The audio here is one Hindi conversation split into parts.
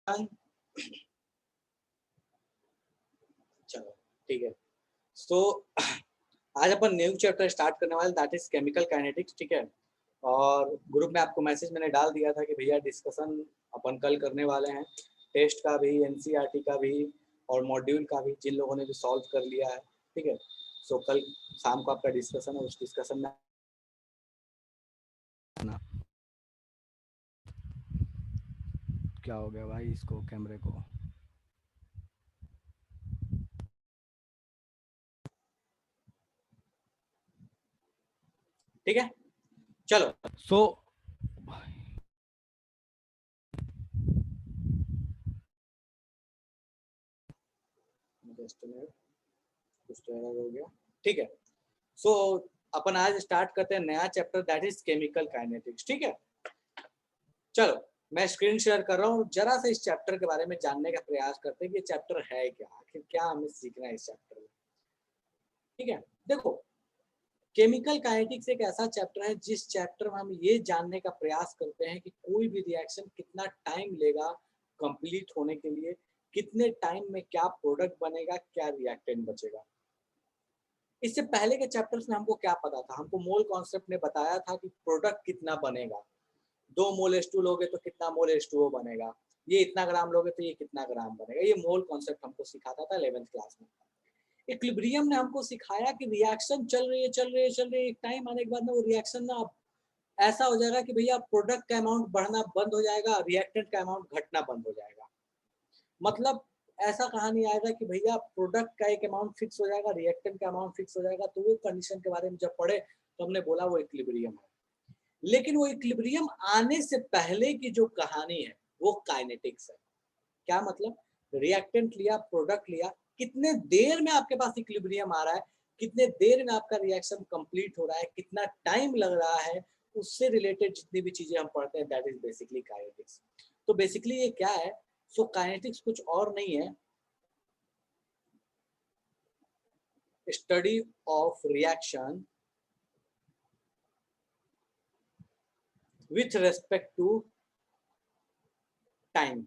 चलो ठीक है। सो आज अपन न्यू चैप्टर स्टार्ट करने वाले, दैट इज केमिकल काइनेटिक्स। ठीक है, और ग्रुप में आपको मैसेज मैंने डाल दिया था कि भैया डिस्कशन अपन कल करने वाले हैं, टेस्ट का भी, एनसीईआरटी का भी और मॉड्यूल का भी, जिन लोगों ने भी सॉल्व कर लिया है। ठीक है, सो कल शाम को आपका डिस्कशन है, उस डिस्कशन में क्या हो गया भाई इसको, कैमरे को? ठीक है, चलो। सो कुछ तो एरर हो गया। ठीक है, सो अपन आज स्टार्ट करते हैं नया chapter, that is chemical kinetics. ठीक है, चलो मैं स्क्रीन शेयर कर रहा हूँ, जरा से इस चैप्टर के बारे में जानने का प्रयास करते हैं कि ये चैप्टर है क्या, आखिर क्या हमें सीखना है इस चैप्टर में। ठीक है, देखो केमिकल काइनेटिक्स एक ऐसा चैप्टर है जिस चैप्टर में हम ये जानने का प्रयास करते हैं कि कोई भी रिएक्शन कितना टाइम लेगा कंप्लीट होने के लिए, कितने टाइम में क्या प्रोडक्ट बनेगा, क्या रिएक्टेंट बचेगा। इससे पहले के चैप्टर्स में हमको क्या पता था, हमको मोल कॉन्सेप्ट ने बताया था कि प्रोडक्ट कितना बनेगा, 2 मोल H2 लोगे तो कितना मोल H2O बनेगा, ये इतना ग्राम लोगे तो ये कितना ग्राम बनेगा। ये मोल कॉन्सेप्ट हमको सिखाता था 11th क्लास में। इक्विलिब्रियम ने हमको सिखाया कि रिएक्शन चल रही है, एक टाइम आने के बाद में वो रिएक्शन ना ऐसा हो जाएगा कि भैया प्रोडक्ट का अमाउंट बढ़ना बंद हो जाएगा, रिएक्टेंट का अमाउंट घटना बंद हो जाएगा। मतलब ऐसा कहानी आएगा कि भैया प्रोडक्ट का एक अमाउंट फिक्स हो जाएगा, रिएक्टेंट का अमाउंट फिक्स हो जाएगा। तो वो कंडीशन के बारे में जब पढ़े तो हमने बोला वो इक्विलिब्रियम है। लेकिन वो इक्विलिब्रियम आने से पहले की जो कहानी है वो काइनेटिक्स है। क्या मतलब, रिएक्टेंट लिया, प्रोडक्ट लिया, कितने देर में आपके पास इक्विलिब्रियम आ रहा है, कितने देर में आपका रिएक्शन कंप्लीट हो रहा है, कितना टाइम लग रहा है, उससे रिलेटेड जितनी भी चीजें हम पढ़ते हैं दैट इज बेसिकली काइनेटिक्स। तो बेसिकली ये क्या है, सो काइनेटिक्स कुछ और नहीं है, study of reaction with respect to time.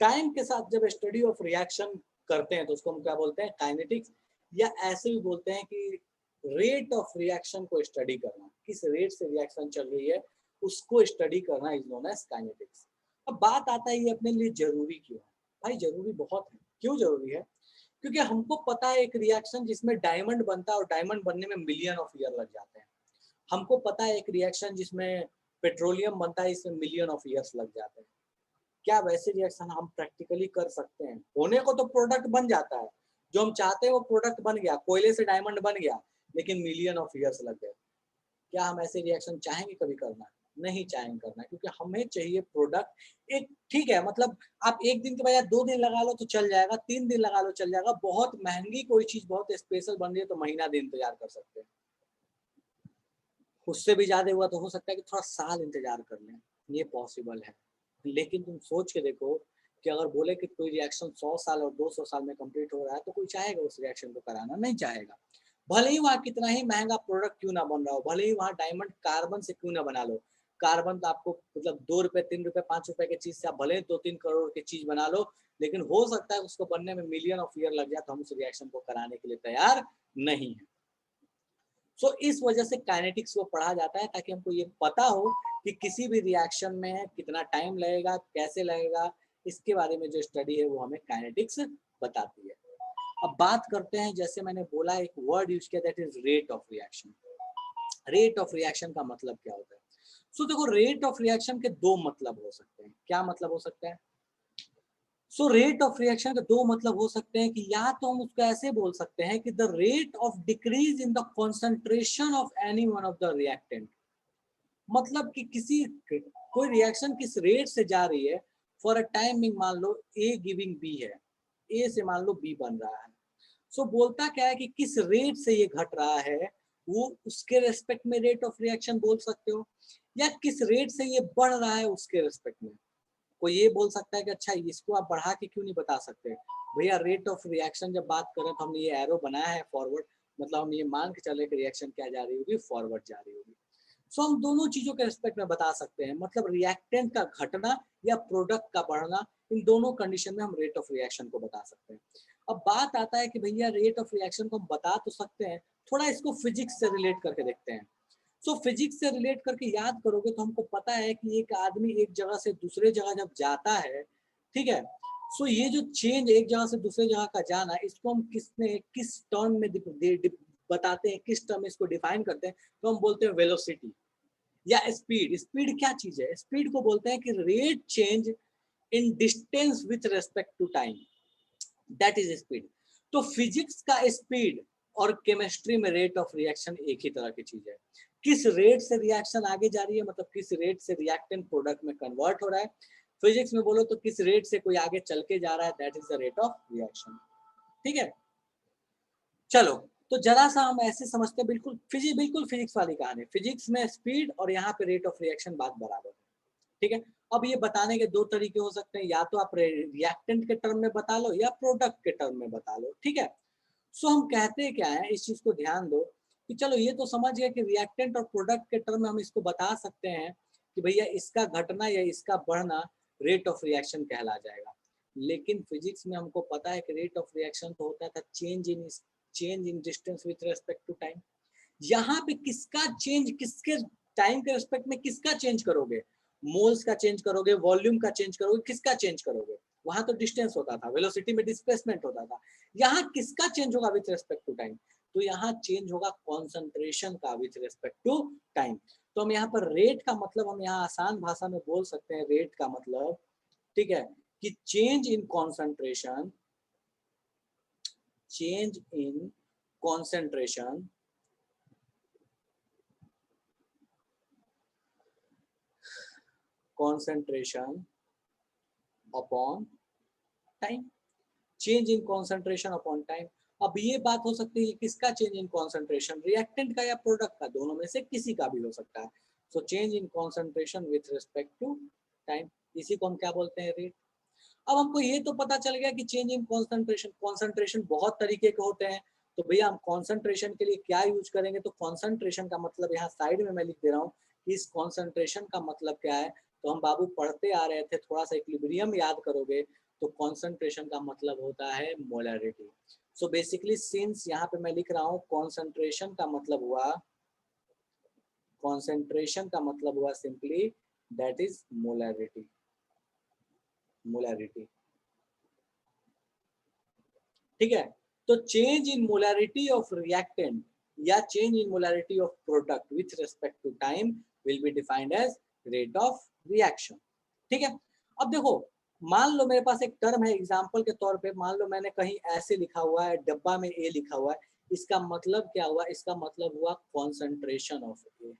Time के साथ जब स्टडी ऑफ रिएक्शन करते हैं तो उसको हम क्या बोलते हैं, काइनेटिक्स। या ऐसे भी बोलते हैं कि रेट ऑफ रिएक्शन को स्टडी करना, किस रेट से रिएक्शन चल रही है उसको स्टडी करना इज नोन एज काइनेटिक्स। अब बात आता है ये अपने लिए जरूरी क्यों है। भाई जरूरी बहुत है। क्यों जरूरी है? क्योंकि हमको पता है एक रिएक्शन जिसमें डायमंड बनता है और डायमंड बनने में मिलियन ऑफ ईयर लग जाते हैं। हमको पता है एक रिएक्शन जिसमें पेट्रोलियम बनता है, इसमें मिलियन ऑफ ईयर्स लग जाते हैं। क्या वैसे रिएक्शन हम प्रैक्टिकली कर सकते हैं? होने को तो प्रोडक्ट बन जाता है, जो हम चाहते हैं वो प्रोडक्ट बन गया, कोयले से डायमंड बन गया, लेकिन मिलियन ऑफ ईयर्स लग गए। क्या हम ऐसे रिएक्शन चाहेंगे कभी करना? नहीं चाहेंगे करना, क्योंकि हमें चाहिए प्रोडक्ट एक, ठीक है मतलब आप एक दिन के बजाय 2 दिन लगा लो तो चल जाएगा, 3 दिन लगा लो चल जाएगा। बहुत महंगी कोई चीज बहुत स्पेशल बन रही है तो महीना दिन इंतजार कर सकते हैं, उससे भी ज्यादा हुआ तो हो सकता है कि थोड़ा साल इंतजार कर लें, ये पॉसिबल है। लेकिन तुम सोच के देखो कि अगर बोले कि कोई रिएक्शन 100 साल और 200 साल में कंप्लीट हो रहा है तो कोई चाहेगा उस रिएक्शन को कराना? नहीं चाहेगा। भले ही वहाँ कितना ही महंगा प्रोडक्ट क्यों ना बन रहा हो, भले ही वहाँ डायमंड कार्बन से क्यों ना बना लो, कार्बन तो आपको मतलब 2 रुपए 3 रुपए 5 रुपए की चीज से आप भले ही 2-3 करोड़ की चीज बना लो, लेकिन हो सकता है उसको बनने में मिलियन ऑफ ईयर लग जाए, तो हम उस रिएक्शन को कराने के लिए तैयार नहीं है। सो इस वजह से काइनेटिक्स को पढ़ा जाता है, ताकि हमको ये पता हो कि किसी भी रिएक्शन में कितना टाइम लगेगा, कैसे लगेगा, इसके बारे में जो स्टडी है वो हमें काइनेटिक्स बताती है। अब बात करते हैं, जैसे मैंने बोला एक वर्ड यूज किया that is rate of reaction. Rate of reaction का मतलब क्या होता है? सो देखो रेट ऑफ रिएक्शन के 2 मतलब हो सकते हैं। क्या मतलब हो सकता है? सो रेट ऑफ रिएक्शन के 2 मतलब हो सकते हैं कि या तो हम उसको ऐसे बोल सकते हैं कि the rate of decrease in the concentration of any one of the reactant. मतलब कि किसी कोई रिएक्शन किस रेट से जा रही है, फॉर अ टाइमिंग मान लो ए गिविंग बी है, ए से मान लो बी बन रहा है। सो बोलता क्या है कि किस रेट से ये घट रहा है, वो उसके रेस्पेक्ट में रेट ऑफ रिएक्शन बोल सकते हो, या किस रेट से ये बढ़ रहा है उसके रेस्पेक्ट में। कोई ये बोल सकता है कि अच्छा इसको आप बढ़ा के क्यों नहीं बता सकते? भैया रेट ऑफ रिएक्शन जब बात करें तो हमने ये एरो बनाया है फॉरवर्ड, मतलब हम ये मान के चले कि रिएक्शन क्या जा रही होगी, फॉरवर्ड जा रही होगी। सो हम दोनों चीजों के रिस्पेक्ट में बता सकते हैं, मतलब रिएक्टेंट का घटना या प्रोडक्ट का बढ़ना, इन दोनों कंडीशन में हम रेट ऑफ रिएक्शन को बता सकते हैं। अब बात आता है कि भैया रेट ऑफ रिएक्शन को हम बता तो सकते हैं, थोड़ा इसको फिजिक्स से रिलेट करके देखते हैं। सो फिजिक्स से रिलेट करके याद करोगे तो हमको पता है कि एक आदमी एक जगह से दूसरे जगह जब जाता है, ठीक है, सो ये जो चेंज एक जगह से दूसरे जगह का जाना, इसको हम किस टर्म में बताते हैं, किस टर्म में इसको डिफाइन करते हैं, तो हम बोलते हैं वेलोसिटी या स्पीड। स्पीड क्या चीज है? स्पीड को बोलते हैं कि rate change in distance with respect to time, that is speed. तो फिजिक्स का स्पीड और केमिस्ट्री में रेट ऑफ रिएक्शन एक ही तरह की चीज है। किस रेट से रिएक्शन आगे जा रही है, मतलब किस रेट से रिएक्टेंट प्रोडक्ट में कन्वर्ट हो रहा है। फिजिक्स में बोलो तो किस रेट से कोई आगे चल के जा रहा है, that is the rate of reaction. ठीक है, चलो तो जरा सा हम ऐसे समझते हैं, बिल्कुल फिजिक्स वाली कहानी। फिजिक्स में स्पीड और यहाँ पे रेट ऑफ रिएक्शन बात बराबर है। ठीक है, अब ये बताने के दो तरीके हो सकते हैं, या तो आप रिएक्टेंट के टर्म में बता लो या प्रोडक्ट के टर्म में बता लो। ठीक है, सो हम कहते क्या है, इस चीज को ध्यान दो कि चलो ये तो समझ गए कि रिएक्टेंट और प्रोडक्ट के टर्म में हम इसको बता सकते हैं कि भैया इसका घटना या इसका बढ़ना रेट ऑफ रिएक्शन कहला जाएगा। लेकिन फिजिक्स में हमको पता है कि रेट ऑफ रिएक्शन तो होता था change in distance with respect to time. यहाँ पे किसका चेंज, किसके टाइम के रेस्पेक्ट में किसका चेंज करोगे? मोल्स का चेंज करोगे, वॉल्यूम का चेंज करोगे, किसका चेंज करोगे? वहां तो डिस्टेंस होता था, वेलोसिटी में डिस्प्लेसमेंट होता था। यहाँ किसका चेंज होगा विथ रेस्पेक्ट टू टाइम? तो यहाँ चेंज होगा कॉन्सेंट्रेशन का विथ रेस्पेक्ट टू टाइम। तो हम यहाँ पर रेट का मतलब हम यहाँ आसान भाषा में बोल सकते हैं, रेट का मतलब, ठीक है, कि change in concentration, change in concentration concentration upon time, change in concentration upon time। अब ये बात हो सकती है किसका चेंज इन कॉन्सेंट्रेशन, रिएक्टेंट का या प्रोडक्ट का, दोनों में से किसी का भी हो सकता है। So change in concentration with respect to time, इसी को हम क्या बोलते हैं, रेट। अब हमको ये तो पता चल गया कि चेंज इन कॉन्सेंट्रेशन, कॉन्सेंट्रेशन बहुत तरीके के होते हैं, तो भैया हम कॉन्सेंट्रेशन के लिए क्या यूज करेंगे? तो कॉन्सेंट्रेशन का मतलब यहाँ साइड में मैं लिख दे रहा हूँ कि इस कॉन्सेंट्रेशन का मतलब क्या है। तो हम बाबू पढ़ते आ रहे थे, थोड़ा सा इक्विलिब्रियम याद करोगे तो कॉन्सेंट्रेशन का मतलब होता है मोलैरिटी। सो बेसिकली सिंस यहाँ पे मैं लिख रहा हूँ कॉन्सेंट्रेशन का मतलब हुआ, कॉन्सेंट्रेशन का मतलब हुआ simply that is molarity, molarity. ठीक है, तो change in molarity of reactant या change in molarity of product with respect to time will be defined as rate of reaction. ठीक है, अब देखो मान लो मेरे पास एक टर्म है, एग्जांपल के तौर पे मान लो मैंने कहीं ऐसे लिखा हुआ है, डब्बा में ए लिखा हुआ है, इसका मतलब क्या हुआ? इसका मतलब हुआ कॉन्सेंट्रेशन ऑफ ए।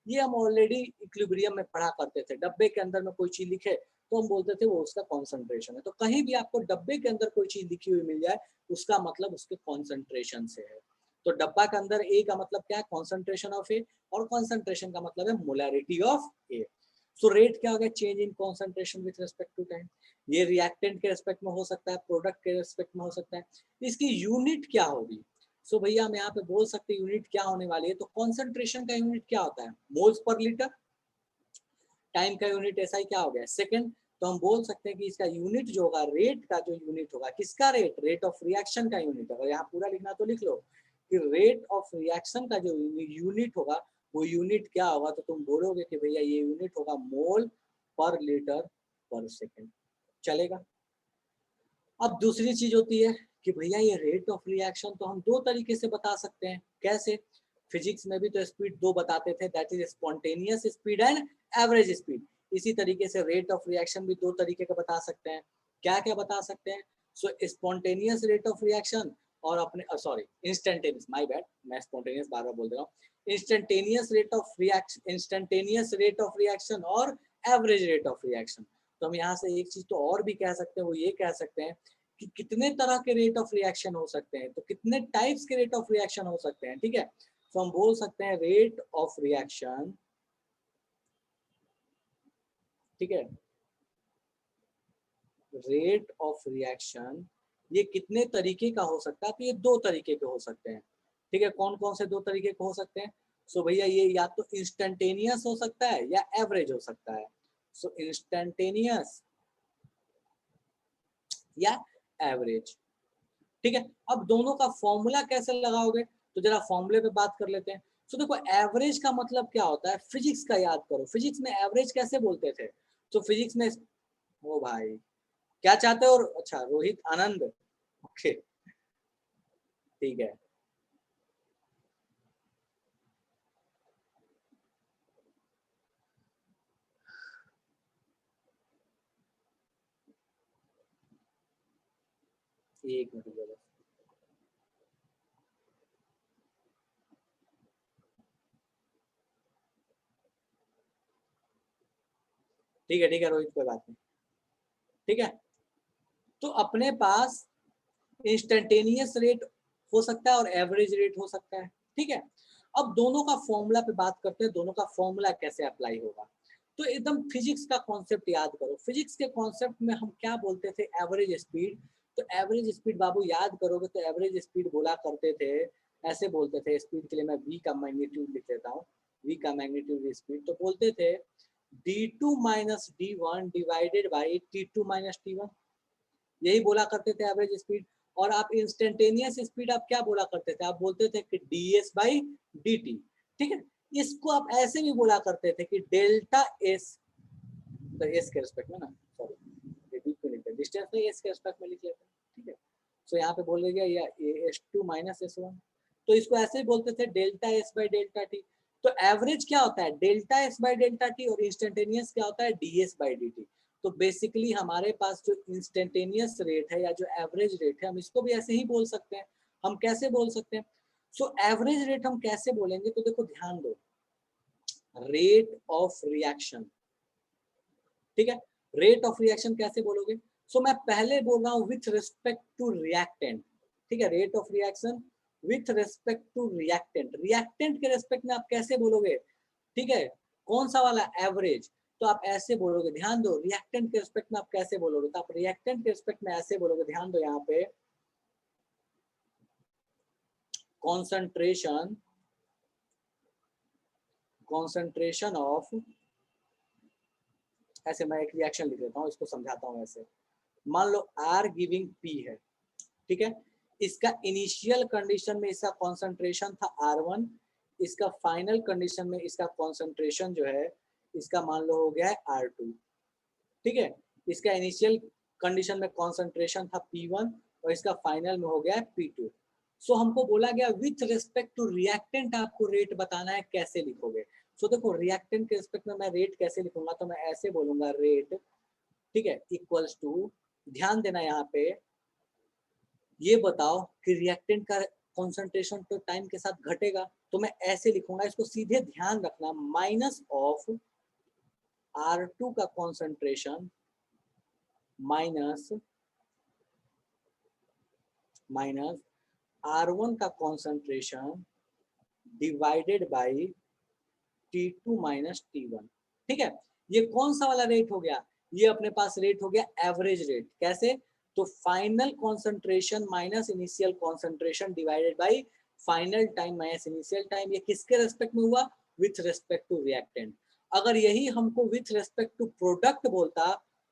ये हम ऑलरेडी इक्विलिब्रियम में पढ़ा करते थे, डब्बे के अंदर में कोई चीज लिखे तो हम बोलते थे वो उसका कॉन्सेंट्रेशन है। तो कहीं भी आपको डब्बे के अंदर कोई चीज लिखी हुई मिल जाए, उसका मतलब उसके कॉन्सेंट्रेशन से है। तो डब्बा के अंदर ए का मतलब क्या है? कॉन्सेंट्रेशन ऑफ ए, और कॉन्सेंट्रेशन का मतलब है molarity of A. So rate क्या हो गया? Change in concentration with respect to time. ये रिएक्टेंट के रेस्पेक्ट में हो सकता है, प्रोडक्ट के रेस्पेक्ट में हो सकता है। इसकी यूनिट क्या होगी? सो भैया हम यहाँ पे बोल सकते हैं यूनिट क्या होने वाली है। तो कॉन्सेंट्रेशन का यूनिट क्या होता है? Moles per litre. टाइम का यूनिट ऐसा ही क्या हो गया? सेकंड। तो हम बोल सकते हैं कि इसका यूनिट जो होगा, रेट का जो यूनिट होगा, किसका रेट? रेट ऑफ रिएक्शन का यूनिट। अगर यहाँ पूरा लिखना तो लिख लो कि रेट ऑफ रिएक्शन का जो यूनिट होगा वो यूनिट क्या होगा? तो तुम बोलोगे कि भैया ये यूनिट होगा मोल पर लीटर पर सेकेंड। चलेगा। अब दूसरी चीज होती है कि भैया ये रेट ऑफ रिएक्शन तो हम दो तरीके से बता सकते हैं। कैसे? फिजिक्स में भी तो स्पीड दो बताते थे, that is spontaneous speed and average speed. इसी तरीके से रेट ऑफ रिएक्शन भी दो तरीके का बता सकते हैं। क्या क्या बता सकते हैं? So spontaneous rate of reaction और अपने सॉरी इंस्टेंटेनियस, माय बैड, मैं स्पॉन्टेनियस बार बार बोल रहा हूँ। Instantaneous rate of reaction, instantaneous rate of reaction और एवरेज रेट ऑफ रिएक्शन। तो हम यहाँ से एक चीज तो और भी कह सकते हैं, वो ये कह सकते हैं कि कितने तरह के रेट ऑफ रिएक्शन हो सकते हैं, तो कितने टाइप्स के रेट ऑफ रिएक्शन हो सकते हैं। ठीक है, तो हम बोल सकते हैं रेट ऑफ रिएक्शन, ठीक है, रेट ऑफ रिएक्शन ये कितने तरीके का हो सकता है? तो ये दो तरीके के हो सकते हैं। ठीक है, कौन कौन से दो तरीके के हो सकते हैं? सो भैया ये या तो इंस्टेंटेनियस हो सकता है या एवरेज हो सकता है। सो इंस्टेंटेनियस या एवरेज। ठीक है, अब दोनों का फॉर्मूला कैसे लगाओगे, तो जरा फॉर्मूले पे बात कर लेते हैं। तो देखो एवरेज का मतलब क्या होता है, फिजिक्स का याद करो, फिजिक्स में एवरेज कैसे बोलते थे। तो फिजिक्स में, ओ भाई क्या चाहते हो, अच्छा रोहित आनंद, ओके ठीक है। एक मिनट रुको बस। ठीक है रोहित, कोई बात नहीं। ठीक है, तो अपने पास इंस्टेंटेनियस रेट हो सकता है और एवरेज रेट हो सकता है। ठीक है, अब दोनों का फॉर्मूला पे बात करते हैं, दोनों का फॉर्मूला कैसे अप्लाई होगा। तो एकदम फिजिक्स का कॉन्सेप्ट याद करो, फिजिक्स के कॉन्सेप्ट में हम क्या बोलते थे, एवरेज स्पीड। तो एवरेज स्पीड बाबू याद करोगे तो एवरेज स्पीड बोला करते थे, ऐसे बोलते थे, स्पीड के लिए मैं v का मैग्नीट्यूड लिख लेता हूँ, v का मैग्नीट्यूड स्पीड, तो बोलते थे d2 minus d1 divided by t2 minus t1, यही बोला करते थे एवरेज स्पीड। और आप इंस्टेंटेनियस स्पीड आप क्या बोला करते थे, आप बोलते थे कि ds बाई dt। ठीक है, इसको आप ऐसे भी बोला करते थे कि डेल्टा एस, तो एस के रिस्पेक्ट में ना, सॉरी डिस्टेंस में एस के रिस्पेक्ट में लिख लेते हैं। ठीक है, तो यहाँ पे बोल गया या s2 माइनस s1, तो इसको ऐसे ही बोलते थे delta S by delta T. तो एवरेज क्या होता है, delta S by delta T, और इंस्टेंटेनियस क्या होता है, D S by D T. तो बेसिकली हमारे पास जो इंस्टेंटेनियस रेट है या जो एवरेज रेट है, हम इसको भी ऐसे ही बोल सकते हैं। हम कैसे बोल सकते हैं, सो एवरेज रेट हम कैसे बोलेंगे, तो देखो ध्यान दो, रेट ऑफ रिएक्शन। ठीक है, रेट ऑफ रिएक्शन कैसे बोलोगे, सो मैं पहले बोल रहा हूँ विथ रिस्पेक्ट टू रिएक्टेंट। ठीक है, rate of reaction with respect to reactant, reactant के रिस्पेक्ट में आप कैसे बोलोगे। ठीक है, कौन सा वाला, एवरेज। तो आप ऐसे बोलोगे, ध्यान दो, रिएक्टेंट के रिस्पेक्ट में आप कैसे बोलोगे, तो आप रिएक्टेंट के रिस्पेक्ट में ऐसे बोलोगे, ध्यान दो यहाँ पे, कॉन्सेंट्रेशन, कॉन्सेंट्रेशन ऑफ, ऐसे मैं एक रिएक्शन लिख लेता हूँ, इसको समझाता हूँ ऐसे। मान लो आर गिविंग पी है, ठीक है, इसका इनिशियल कंडीशन में इसका कॉन्सेंट्रेशन था R1, इसका फाइनल कंडीशन में इसका कॉन्सेंट्रेशन जो है इसका मान लो हो गया है R2। ठीक है, इसका इनिशियल कंडीशन में कॉन्सेंट्रेशन था P1 और इसका फाइनल में हो गया है P2। सो हमको बोला गया विथ रिस्पेक्ट टू रिएक्टेंट आपको रेट बताना है, कैसे लिखोगे। सो देखो रिएक्टेंट के रिस्पेक्ट में मैं रेट कैसे लिखूंगा, तो मैं ऐसे बोलूंगा रेट, ठीक है, इक्वल्स टू, ध्यान देना यहाँ पे, ये बताओ कि रिएक्टेंट का कॉन्सेंट्रेशन तो टाइम के साथ घटेगा, तो मैं ऐसे लिखूंगा, इसको सीधे ध्यान रखना, माइनस ऑफ R2 का कॉन्सेंट्रेशन माइनस माइनस R1 का concentration divided by T2 minus T1। ठीक है, ये कौन सा वाला रेट हो गया, ये अपने पास रेट हो गया एवरेज रेट। कैसे, तो final concentration minus initial concentration divided by final time minus initial time. ये किसके रेस्पेक्ट में हुआ, विथ रेस्पेक्ट टू रिएक्टेंट। अगर यही हमको विथ रेस्पेक्ट टू प्रोडक्ट बोलता,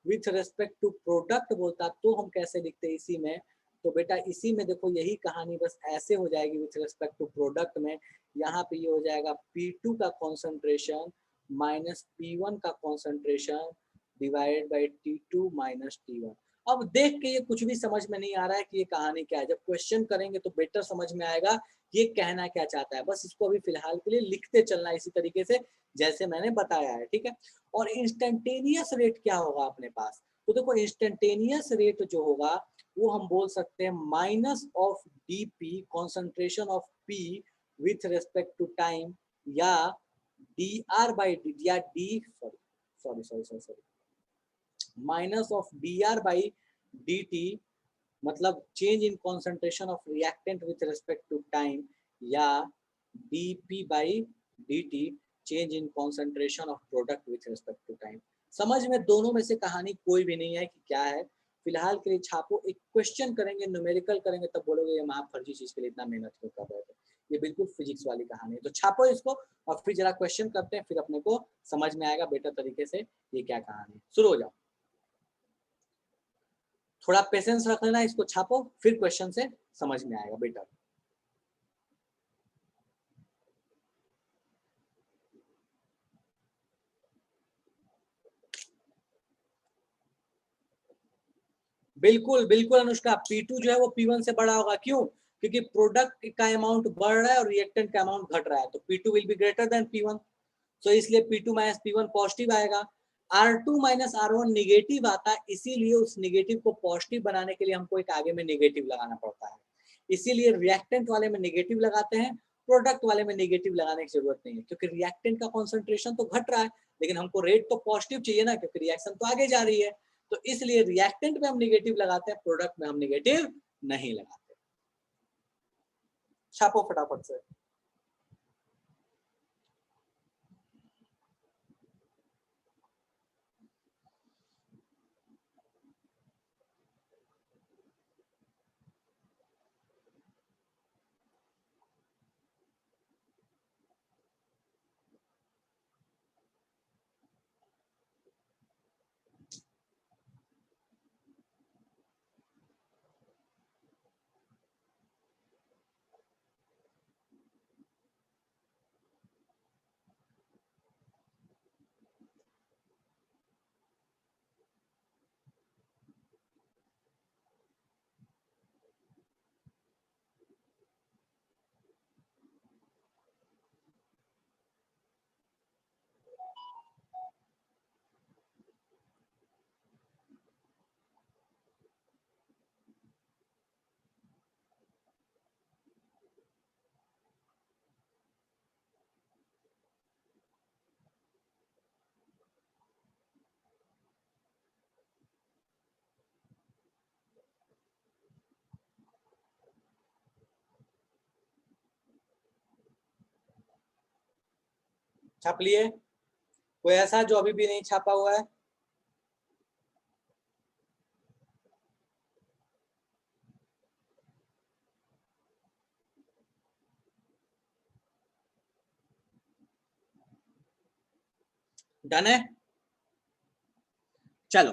विथ रेस्पेक्ट टू प्रोडक्ट बोलता, तो हम कैसे लिखते इसी में, तो बेटा इसी में देखो यही कहानी बस ऐसे हो जाएगी, विथ रेस्पेक्ट टू प्रोडक्ट में यहाँ पे ये हो जाएगा P2 का कॉन्सेंट्रेशन माइनस P1 का concentration divided by T2 minus T1। अब देख के ये कुछ भी समझ में नहीं आ रहा है कि ये कहानी क्या है, जब क्वेश्चन करेंगे तो बेटर समझ में आएगा ये कहना क्या चाहता है। बस इसको अभी फिलहाल के लिए लिखते चलना इसी तरीके से जैसे मैंने बताया है। ठीक है, और इंस्टेंटेनियस रेट क्या होगा अपने पास, तो देखो इंस्टेंटेनियस रेट जो होगा वो हम बोल सकते हैं minus of dp concentration of p with respect to time, या dr बाई डी, या D sorry sorry sorry sorry minus of dr by dt, मतलब change in concentration of reactant with respect to time, या dp by dt change in concentration of product with respect to time. समझ में दोनों में से कहानी कोई भी नहीं है कि क्या है, फिलहाल के लिए छापो, एक क्वेश्चन करेंगे, न्यूमेरिकल करेंगे, तब बोलोगे ये आप फर्जी चीज के लिए इतना मेहनत क्यों कर रहे थे। ये बिल्कुल फिजिक्स वाली कहानी है, तो छापो इसको और फिर जरा क्वेश्चन करते हैं, फिर अपने को समझ में आएगा बेटर तरीके से ये क्या कहानी है। शुरू हो जाओ। थोड़ा पेशेंस रख लेना, इसको छापो, फिर क्वेश्चन से समझ में आएगा बेटर। बिल्कुल बिल्कुल अनुष्का, P2 जो है वो P1 से बड़ा होगा, क्यों? क्योंकि प्रोडक्ट का अमाउंट बढ़ रहा है और रिएक्टेंट का अमाउंट घट रहा है, तो P2 will be greater than P1, तो इसलिए P2 माइनस P1 पॉजिटिव आएगा। R2 माइनस R1 निगेटिव आता है, इसीलिए उस निगेटिव को पॉजिटिव बनाने के लिए हमको एक आगे में निगेटिव लगाना पड़ता है, इसीलिए रिएक्टेंट वाले में निगेटिव लगाते हैं, प्रोडक्ट वाले में निगेटिव लगाने की जरूरत नहीं है, क्योंकि रिएक्टेंट का कॉन्सेंट्रेशन तो घट रहा है, लेकिन हमको रेट तो पॉजिटिव चाहिए ना, क्योंकि रिएक्शन तो आगे जा रही है, तो इसलिए रिएक्टेंट में हम निगेटिव लगाते हैं, प्रोडक्ट में हम निगेटिव नहीं लगाते। छापो फटाफट से। छाप लिए? कोई ऐसा जो अभी भी नहीं छापा हुआ है? डन है? चलो,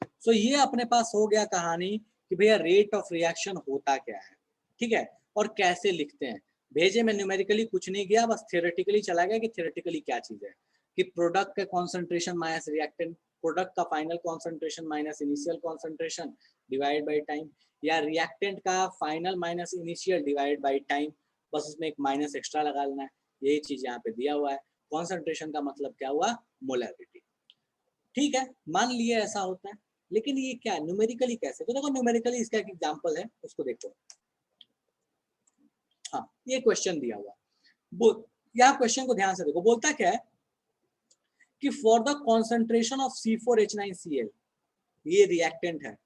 सो ये अपने पास हो गया कहानी कि भैया रेट ऑफ रिएक्शन होता क्या है, ठीक है, और कैसे लिखते हैं। भेजे में न्यूमेरिकली कुछ नहीं गया, बस थियोरेटिकली चला गया कि थियोरेटिकली क्या चीज है, कि प्रोडक्ट का कॉन्सेंट्रेशन माइनस रिएक्टेंट, प्रोडक्ट का final concentration minus initial concentration divide by time, या रिएक्टेंट का final minus initial divide by time, बस इसमें एक माइनस एक्स्ट्रा लगा लेना है, यही चीज यहाँ पे दिया हुआ है। कॉन्सेंट्रेशन का मतलब क्या हुआ? मोलैरिटी। ठीक है, मान लिए ऐसा होता है, लेकिन ये क्या न्यूमेरिकली कैसे? तो देखो न्यूमेरिकली इसका एक एग्जांपल है, उसको देखो। हाँ, ये क्वेश्चन दिया हुआ, यहाँ क्वेश्चन को ध्यान से देखो, बोलता क्या है कि for the concentration of C4H9Cl, ये रिएक्टेंट है,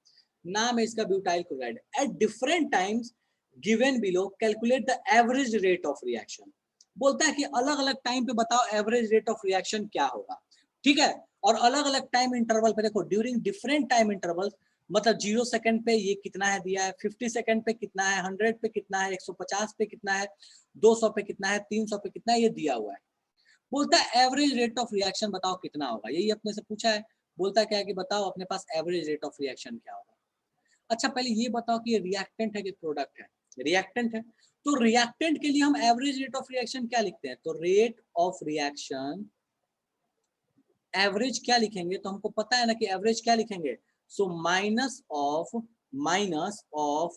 नाम है इसका butyl chloride, at different times given below calculate the average rate of reaction. बोलता है कि अलग अलग टाइम पे बताओ एवरेज रेट ऑफ रिएक्शन क्या होगा, ठीक है, और अलग अलग टाइम इंटरवल पे देखो, ड्यूरिंग डिफरेंट टाइम इंटरवल, मतलब 0 सेकंड पे ये कितना है दिया है, 50 सेकंड पे कितना है, 100 पे कितना है, 150 पे कितना है, 200 पे कितना है, 300 पे कितना है, ये दिया हुआ है। बोलता है एवरेज रेट ऑफ रिएक्शन बताओ कितना होगा, यही अपने से पूछा है। बोलता क्या है कि बताओ अपने पास एवरेज रेट ऑफ रिएक्शन क्या होगा। अच्छा, पहले ये बताओ कि ये रिएक्टेंट है कि प्रोडक्ट है? रिएक्टेंट है, तो रिएक्टेंट के लिए हम एवरेज रेट ऑफ रिएक्शन क्या लिखते हैं? तो रेट ऑफ रिएक्शन एवरेज क्या लिखेंगे? तो हमको पता है ना कि एवरेज क्या लिखेंगे, सो माइनस ऑफ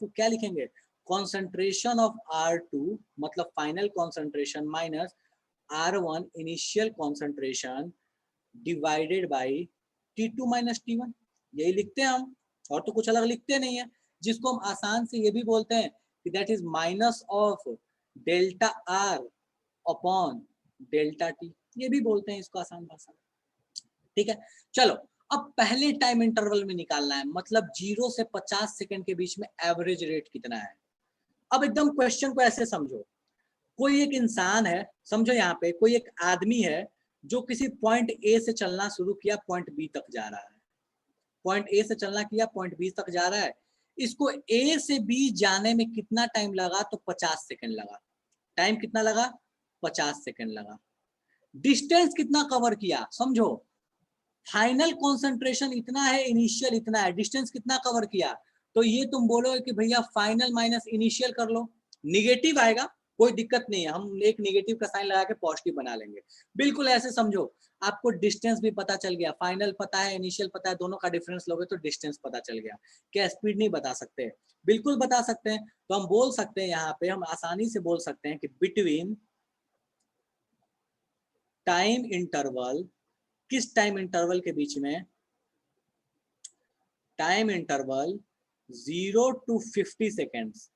क्या लिखेंगे, कॉन्सेंट्रेशन ऑफ R2, मतलब final concentration, minus R1 initial concentration, divided by T2 minus T1, यही लिखते हैं हम, और तो कुछ अलग लिखते नहीं है, जिसको हम आसान से ये भी बोलते हैं कि that is minus of delta R upon delta T, ये भी बोलते हैं इसको आसान भाषा में, ठीक है। चलो, अब पहले टाइम इंटरवल में निकालना है, मतलब 0 से 50 सेकंड के बीच में एवरेज रेट कितना है। अब एकदम क्वेश्चन को ऐसे समझो, कोई एक इंसान है, समझो यहाँ पे कोई एक आदमी है जो किसी पॉइंट ए से चलना शुरू किया, पॉइंट बी तक जा रहा है, पॉइंट ए से चलना किया, पॉइंट बी तक जा रहा है, इसको ए से बी जाने में कितना टाइम लगा? तो 50 सेकंड लगा। टाइम कितना लगा? 50 सेकंड लगा। डिस्टेंस कितना कवर किया? समझो, फाइनल कॉन्सेंट्रेशन इतना है, इनिशियल इतना है, डिस्टेंस कितना कवर किया, तो ये तुम बोलोगे कि भैया फाइनल माइनस इनिशियल कर लो, निगेटिव आएगा, कोई दिक्कत नहीं है, हम एक निगेटिव का साइन लगा के पॉजिटिव बना लेंगे। बिल्कुल ऐसे समझो, आपको डिस्टेंस भी पता चल गया, फाइनल पता है, इनिशियल पता है, दोनों का डिफरेंस लोगे तो डिस्टेंस पता चल गया। क्या स्पीड नहीं बता सकते? बिल्कुल बता सकते हैं। तो हम बोल सकते हैं, यहाँ पे हम आसानी से बोल सकते हैं कि बिटवीन टाइम इंटरवल, किस टाइम इंटरवल के बीच में, टाइम इंटरवल 0 to 50 सेकेंड्स,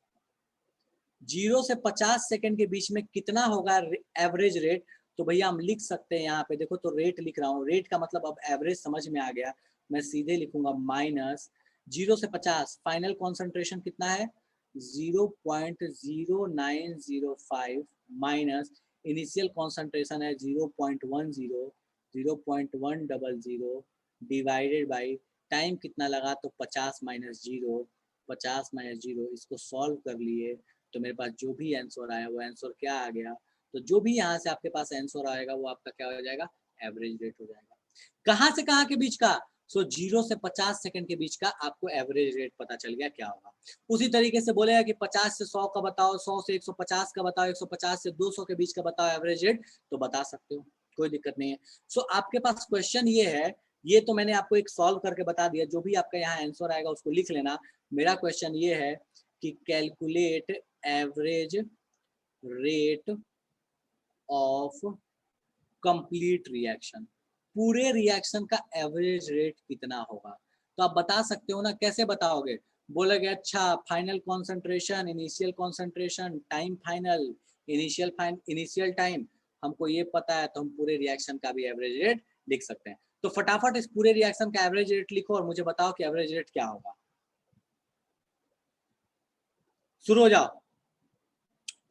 0 से 50 सेकेंड के बीच में कितना होगा एवरेज रेट। तो भैया हम लिख सकते हैं, यहाँ पे देखो तो रेट लिख रहा हूँ, रेट का मतलब अब एवरेज समझ में आ गया, मैं सीधे लिखूंगा माइनस 0 से 50, फाइनल कॉन्सेंट्रेशन कितना है 0.0905 माइनस इनिशियल कॉन्सेंट्रेशन है 0.10, 0.100 डिवाइडेड बाई टाइम कितना लगा, तो 50 माइनस 0, 50 माइनस 0, इसको सॉल्व कर लिए तो मेरे पास जो भी आंसर आया वो आंसर क्या आ गया, तो जो भी यहाँ से आपके पास आंसर आएगा वो आपका क्या हो जाएगा, एवरेज रेट हो जाएगा। कहाँ से कहाँ के बीच का, 0 से 50 सेकंड के बीच का आपको एवरेज रेट पता चल गया क्या होगा। उसी तरीके से बोलेगा कि 50 से 100 का बताओ, 100 से 150 का बताओ, 150 से 200 के बीच का बताओ एवरेज रेट, तो बता सकते हो, कोई दिक्कत नहीं है। आपके पास क्वेश्चन ये है, ये तो मैंने आपको एक सॉल्व करके बता दिया, जो भी आपका यहाँ आंसर आएगा उसको लिख लेना। मेरा क्वेश्चन ये है कि calculate average rate of complete reaction, पूरे रिएक्शन का एवरेज रेट कितना होगा। तो आप बता सकते हो ना, कैसे बताओगे, बोलोगे अच्छा final concentration, initial concentration, time final, initial time, हमको ये पता है तो हम पूरे रिएक्शन का भी एवरेज रेट लिख सकते हैं। तो फटाफट इस पूरे रिएक्शन का एवरेज रेट लिखो और मुझे बताओ कि एवरेज रेट क्या होगा। शुरू हो जाओ,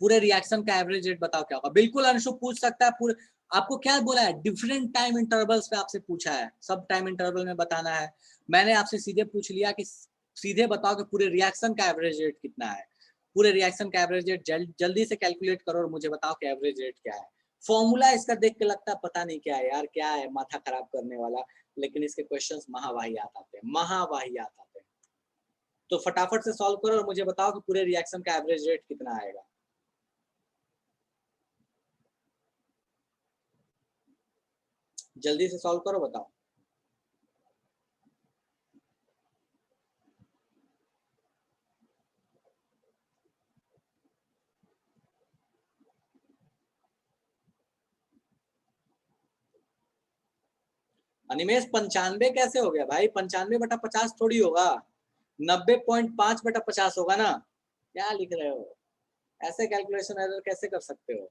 पूरे रिएक्शन का एवरेज रेट बताओ क्या होगा। बिल्कुल अंशु पूछ सकता है, पूरे आपको क्या बोला है, डिफरेंट टाइम इंटरवल्स पे आपसे पूछा है, सब टाइम इंटरवल में बताना है। मैंने आपसे सीधे पूछ लिया कि सीधे बताओ कि पूरे रिएक्शन का एवरेज रेट कितना है। पूरे रिएक्शन का एवरेज रेट जल्दी से कैलकुलेट करो और मुझे बताओ कि एवरेज रेट क्या है। फॉर्मूला इसका देख के लगता है पता नहीं क्या है यार, क्या है माथा खराब करने वाला, लेकिन इसके क्वेश्चंस महावाहियात आते हैं, महावाहियात आते हैं। तो फटाफट से सॉल्व करो और मुझे बताओ कि पूरे रिएक्शन का एवरेज रेट कितना आएगा। जल्दी से सॉल्व करो, बताओ। अनिमेश 95 कैसे हो गया भाई, 95/50 थोड़ी होगा, 90.5/50 होगा ना। क्या लिख रहे हो, ऐसे कैलकुलेशन एरर कैसे कर सकते हो।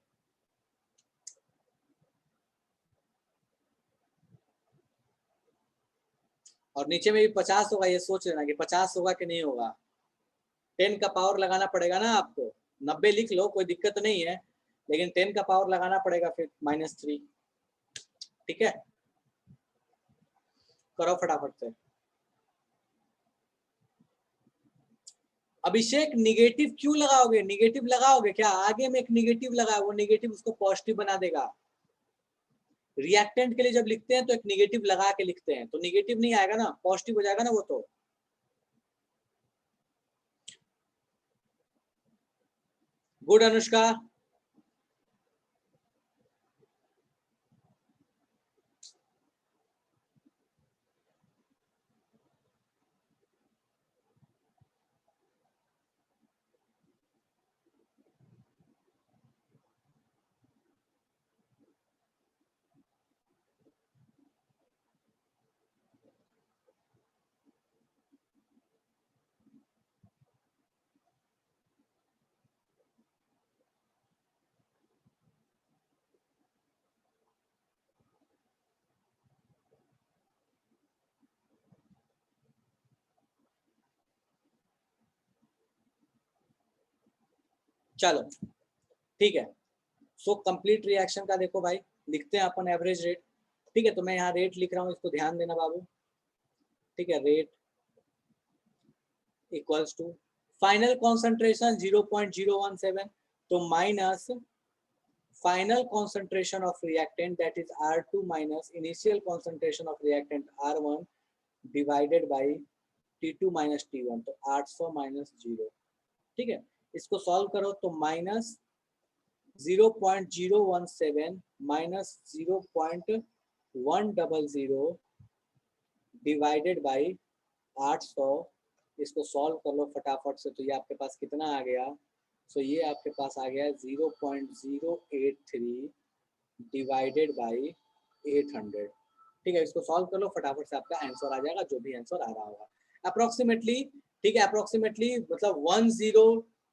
और नीचे में भी 50 होगा, ये सोच लेना कि 50 होगा कि नहीं होगा। 10 का पावर लगाना पड़ेगा ना आपको, 90 लिख लो कोई दिक्कत नहीं है, लेकिन 10 का पावर लगाना पड़ेगा फिर -3। ठीक है, करो फटाफट से। अभिषेक निगेटिव क्यों लगाओगे, निगेटिव लगाओगे क्या, आगे में एक निगेटिव लगा, वो निगेटिव उसको पॉजिटिव बना देगा। रिएक्टेंट के लिए जब लिखते हैं तो एक निगेटिव लगा के लिखते हैं, तो निगेटिव नहीं आएगा ना, पॉजिटिव हो जाएगा ना वो। तो गुड अनुष्का। चलो ठीक है, सो कंप्लीट रिएक्शन का देखो भाई, लिखते हैं अपन एवरेज रेट। ठीक है, तो मैं यहाँ रेट लिख रहा हूँ, इसको ध्यान देना बाबू। ठीक है, rate equals to final concentration 0.017, तो minus final concentration of reactant, that is R2 minus initial concentration of reactant R1 divided by T2 minus T1, तो 800 minus 0, ठीक है। इसको सॉल्व करो तो माइनस 0.017 माइनस 0.100 डिवाइडेड बाई 800, इसको सॉल्व कर लो फटाफट से, तो ये आपके पास कितना आ गया, सो ये आपके पास आ गया 0.083 डिवाइडेड बाई 800, ठीक है। इसको सॉल्व कर लो फटाफट से, आपका आंसर आ जाएगा, जो भी आंसर आ रहा होगा अप्रोक्सीमेटली, ठीक है। अप्रोक्सीमेटली मतलब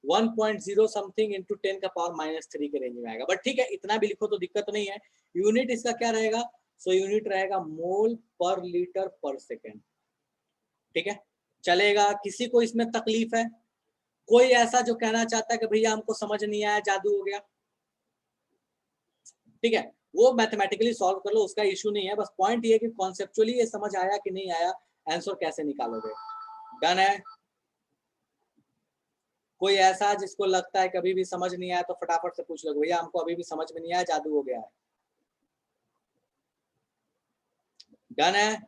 1.0 समथिंग इंटू 10 का पावर -3 के रेंज में आएगा, बट ठीक है, इतना भी लिखो तो दिक्कत नहीं है। यूनिट इसका क्या रहेगा, सो यूनिट रहेगा मोल पर लीटर पर सेकेंड, ठीक है, चलेगा। किसी को इसमें तकलीफ है, कोई ऐसा जो कहना चाहता है कि भैया हमको समझ नहीं आया, जादू हो गया, ठीक है, वो मैथमेटिकली सॉल्व कर लो, उसका इशू नहीं है। बस पॉइंट ये कि कॉन्सेप्चुअली ये समझ आया कि नहीं आया, आंसर कैसे निकालोगे। डन है। कोई ऐसा जिसको लगता है कभी भी समझ नहीं आया तो फटाफट से पूछ लो, भैया हमको अभी भी समझ में नहीं आया, जादू हो गया है। डन है।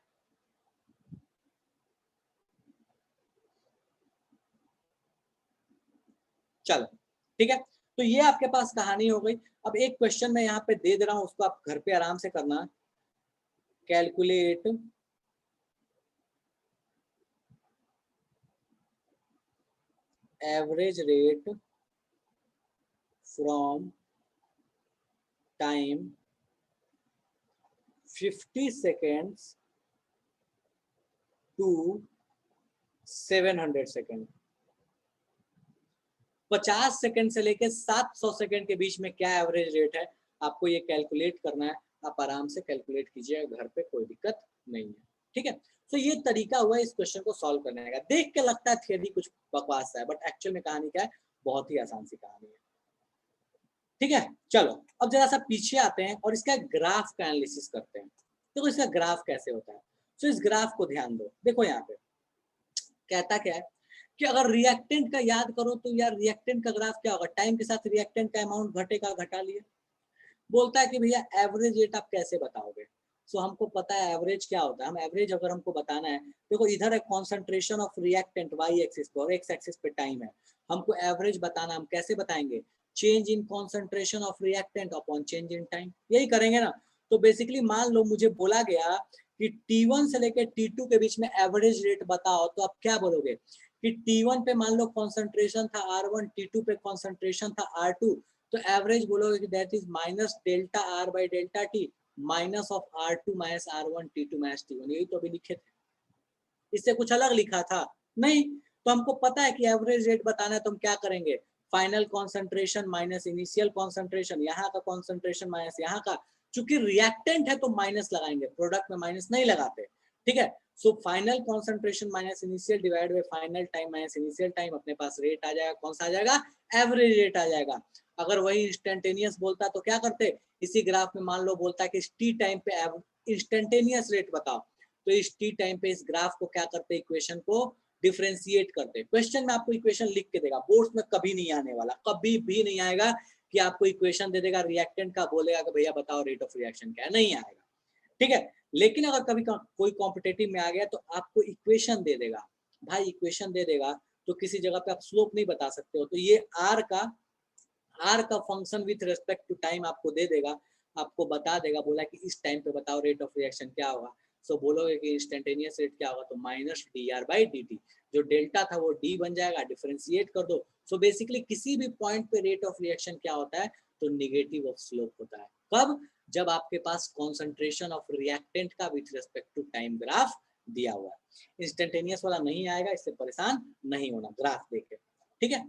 चलो ठीक है, तो ये आपके पास कहानी हो गई। अब एक क्वेश्चन मैं यहाँ पे दे दे रहा हूँ, उसको आप घर पे आराम से करना। Calculate average rate from time 50 seconds to 700 second. 50 second से लेकर 700 सेकेंड के बीच में क्या एवरेज रेट है, आपको ये कैलकुलेट करना है। आप आराम से कैलकुलेट कीजिए घर पे, कोई दिक्कत नहीं है, ठीक है। तो ये तरीका हुआ इस क्वेश्चन को सॉल्व करने का। देख के लगता है थियरी कुछ बकवास है, बट एक्चुअल में कहानी क्या है, बहुत ही आसान सी कहानी है, ठीक है। चलो अब जरा सा पीछे आते हैं और इसका ग्राफ का एनालिसिस करते हैं। देखो इसका ग्राफ कैसे होता है, तो इस ग्राफ को ध्यान दो। देखो यहाँ पे कहता क्या है कि अगर रिएक्टेंट का याद करो तो यार रिएक्टेंट का ग्राफ क्या होगा, टाइम के साथ रिएक्टेंट का अमाउंट घटेगा, घटा लिए। बोलता है कि भैया एवरेज रेट आप कैसे बताओगे। सो हमको पता है एवरेज क्या होता है। हम एवरेज अगर हमको बताना है, देखो इधर है concentration of reactant Y axis पे और एक्स एक्सिस पे टाइम है। हमको एवरेज बताना, हम कैसे बताएंगे, change in concentration of reactant upon change in time, यही करेंगे ना। तो बेसिकली मान लो मुझे बोला गया कि T1 से लेकर T2 के बीच में एवरेज रेट बताओ, तो आप क्या बोलोगे कि T1 पे मान लो कॉन्सेंट्रेशन था R1, T2 पे कॉन्सेंट्रेशन था R2, तो एवरेज बोलोगे कि that is minus delta R by delta T minus of R2 minus R1 T2 minus T1, यही तो अभी लिखे थे। इससे कुछ अलग लिखा था नहीं। तो हमको पता है कि एवरेज रेट बताना है, तो हम क्या करेंगे, final concentration minus initial concentration, यहाँ का कॉन्सेंट्रेशन माइनस यहाँ का, चूंकि रिएक्टेंट है तो माइनस लगाएंगे, प्रोडक्ट में माइनस नहीं लगाते, ठीक है। So final concentration minus initial divide by final time minus initial time, अपने पास रेट आ जाएगा, कौन सा आ जाएगा, एवरेज रेट आ जाएगा। अगर वही इंस्टेंटेनियस बोलता तो क्या करते, इसी ग्राफ में मान लो बोलता है कि टी टाइम पे इंस्टेंटेनियस रेट बताओ, तो इस टी टाइम पे इस ग्राफ को क्या करते, इक्वेशन को डिफरेंशिएट करते। क्वेश्चन में आपको इक्वेशन लिख के देगा, बोर्ड्स में कभी नहीं आने वाला, कभी भी नहीं आएगा कि आपको इक्वेशन दे देगा रिएक्टेंट का, बोलेगा कि भैया बताओ रेट ऑफ रिएक्शन क्या है, नहीं आएगा, ठीक है। लेकिन अगर कभी कोई कॉम्पिटेटिव में आ गया तो आपको इक्वेशन दे देगा, भाई इक्वेशन दे देगा, तो किसी जगह पे आप स्लोप नहीं बता सकते हो, तो ये आर का function with respect to time आपको दे देगा, आपको बता देगा, बोला कि इस टाइम पे बताओ रेट ऑफ रिएक्शन क्या होगा। सो बोलोगे कि इंस्टेंटेनियस रेट क्या होगा, तो minus D R by D T, जो डेल्टा था वो डी बन जाएगा, डिफरेंशिएट कर दो। सो बेसिकली किसी भी पॉइंट पे रेट ऑफ रिएक्शन क्या होता है, तो निगेटिव ऑफ स्लोप होता है। कब, जब आपके पास कॉन्सेंट्रेशन ऑफ रिएक्टेंट का with respect to time graph दिया हुआ है। इंस्टेंटेनियस वाला नहीं आएगा, इससे परेशान नहीं होना, ग्राफ देखे, ठीक है।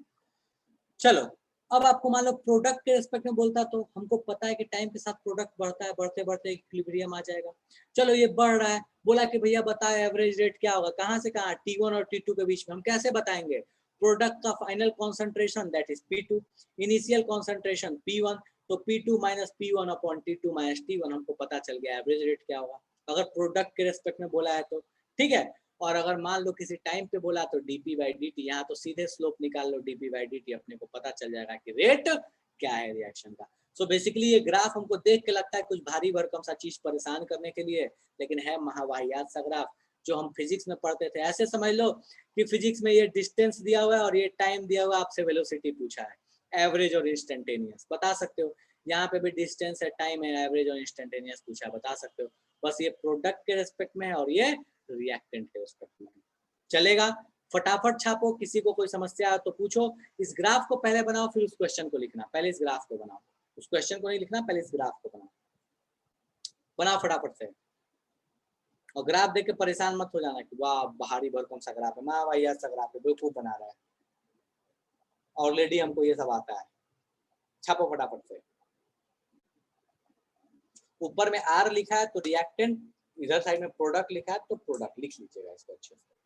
चलो अब आपको मान लो प्रोडक्ट के रिस्पेक्ट में बोलता, तो हमको पता है कि टाइम के साथ प्रोडक्ट बढ़ता है, बढ़ते बढ़ते इक्विलिब्रियम आ जाएगा। चलो ये बढ़ रहा है, बोला कि भैया बताओ एवरेज रेट क्या होगा, कहाँ से कहाँ, T1 और T2 के बीच में, हम कैसे बताएंगे, प्रोडक्ट का final concentration that is P2, initial concentration P1, तो P2 minus P1 upon T2 minus T1, हमको पता चल गया एवरेज रेट क्या होगा, अगर प्रोडक्ट के रिस्पेक्ट में बोला है तो, ठीक है। और अगर मान लो किसी टाइम पे बोला तो dp बाई डी टी, यहाँ तो सीधे स्लोप निकाल लो dp बाई डी टी, अपने को पता चल जाएगा कि रेट क्या है रिएक्शन का। सो बेसिकली ये ग्राफ हमको देख के लगता है कुछ भारी भरकम सा चीज परेशान करने के लिए, लेकिन है महावाहियात सा ग्राफ जो हम फिजिक्स में पढ़ते थे। ऐसे समझ लो कि फिजिक्स में ये डिस्टेंस दिया हुआ है और ये टाइम दिया हुआ है, आपसे वेलोसिटी पूछा है, एवरेज और इंस्टेंटेनियस बता सकते हो। यहाँ पे भी डिस्टेंस है, टाइम है, एवरेज और इंस्टेंटेनियस पूछा है, बता सकते हो। बस ये प्रोडक्ट के रेस्पेक्ट में है और ये रिएक्टेंट के रेस्पेक्ट में है। चलेगा, फटाफट छापो, किसी को कोई समस्या है तो पूछो। इस ग्राफ को पहले बनाओ, फिर उस क्वेश्चन को लिखना। पहले इस ग्राफ को बनाओ, उस क्वेश्चन को नहीं लिखना, पहले इस ग्राफ को बनाओ फटाफट से। और ग्राफ देख के परेशान मत हो जाना कि वाह भारी भरकम सा ग्राफ है, माँ भाई यार सा ग्राफ है, बेवकूफ बना रहा है, ऑलरेडी हमको ये सब आता है। छापो फटाफट से। ऊपर में आर लिखा है तो रिएक्टेंट, इधर साइड में प्रोडक्ट लिखा है तो प्रोडक्ट लिख लीजिएगा इसको अच्छे से।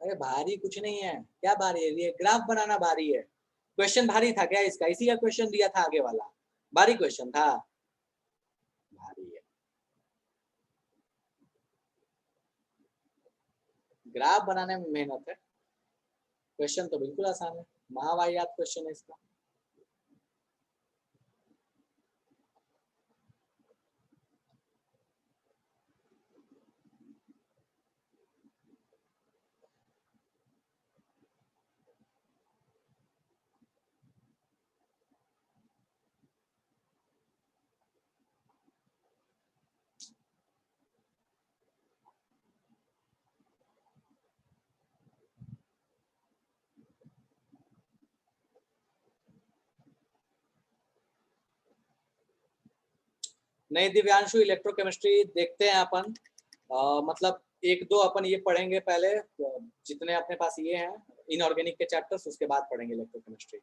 अरे भारी कुछ नहीं है, क्या भारी है, ये ग्राफ बनाना भारी है। क्वेश्चन भारी था क्या इसका? इसी का क्वेश्चन दिया था आगे वाला, भारी क्वेश्चन था? भारी है। ग्राफ बनाने में मेहनत है, क्वेश्चन तो बिल्कुल आसान है, महावाहियात क्वेश्चन है इसका। नहीं दिव्यांशु, इलेक्ट्रोकेमिस्ट्री देखते हैं अपन, मतलब एक दो अपन ये पढ़ेंगे पहले, जितने अपने पास ये हैं इनऑर्गेनिक के चैप्टर्स, उसके बाद पढ़ेंगे इलेक्ट्रोकेमिस्ट्री।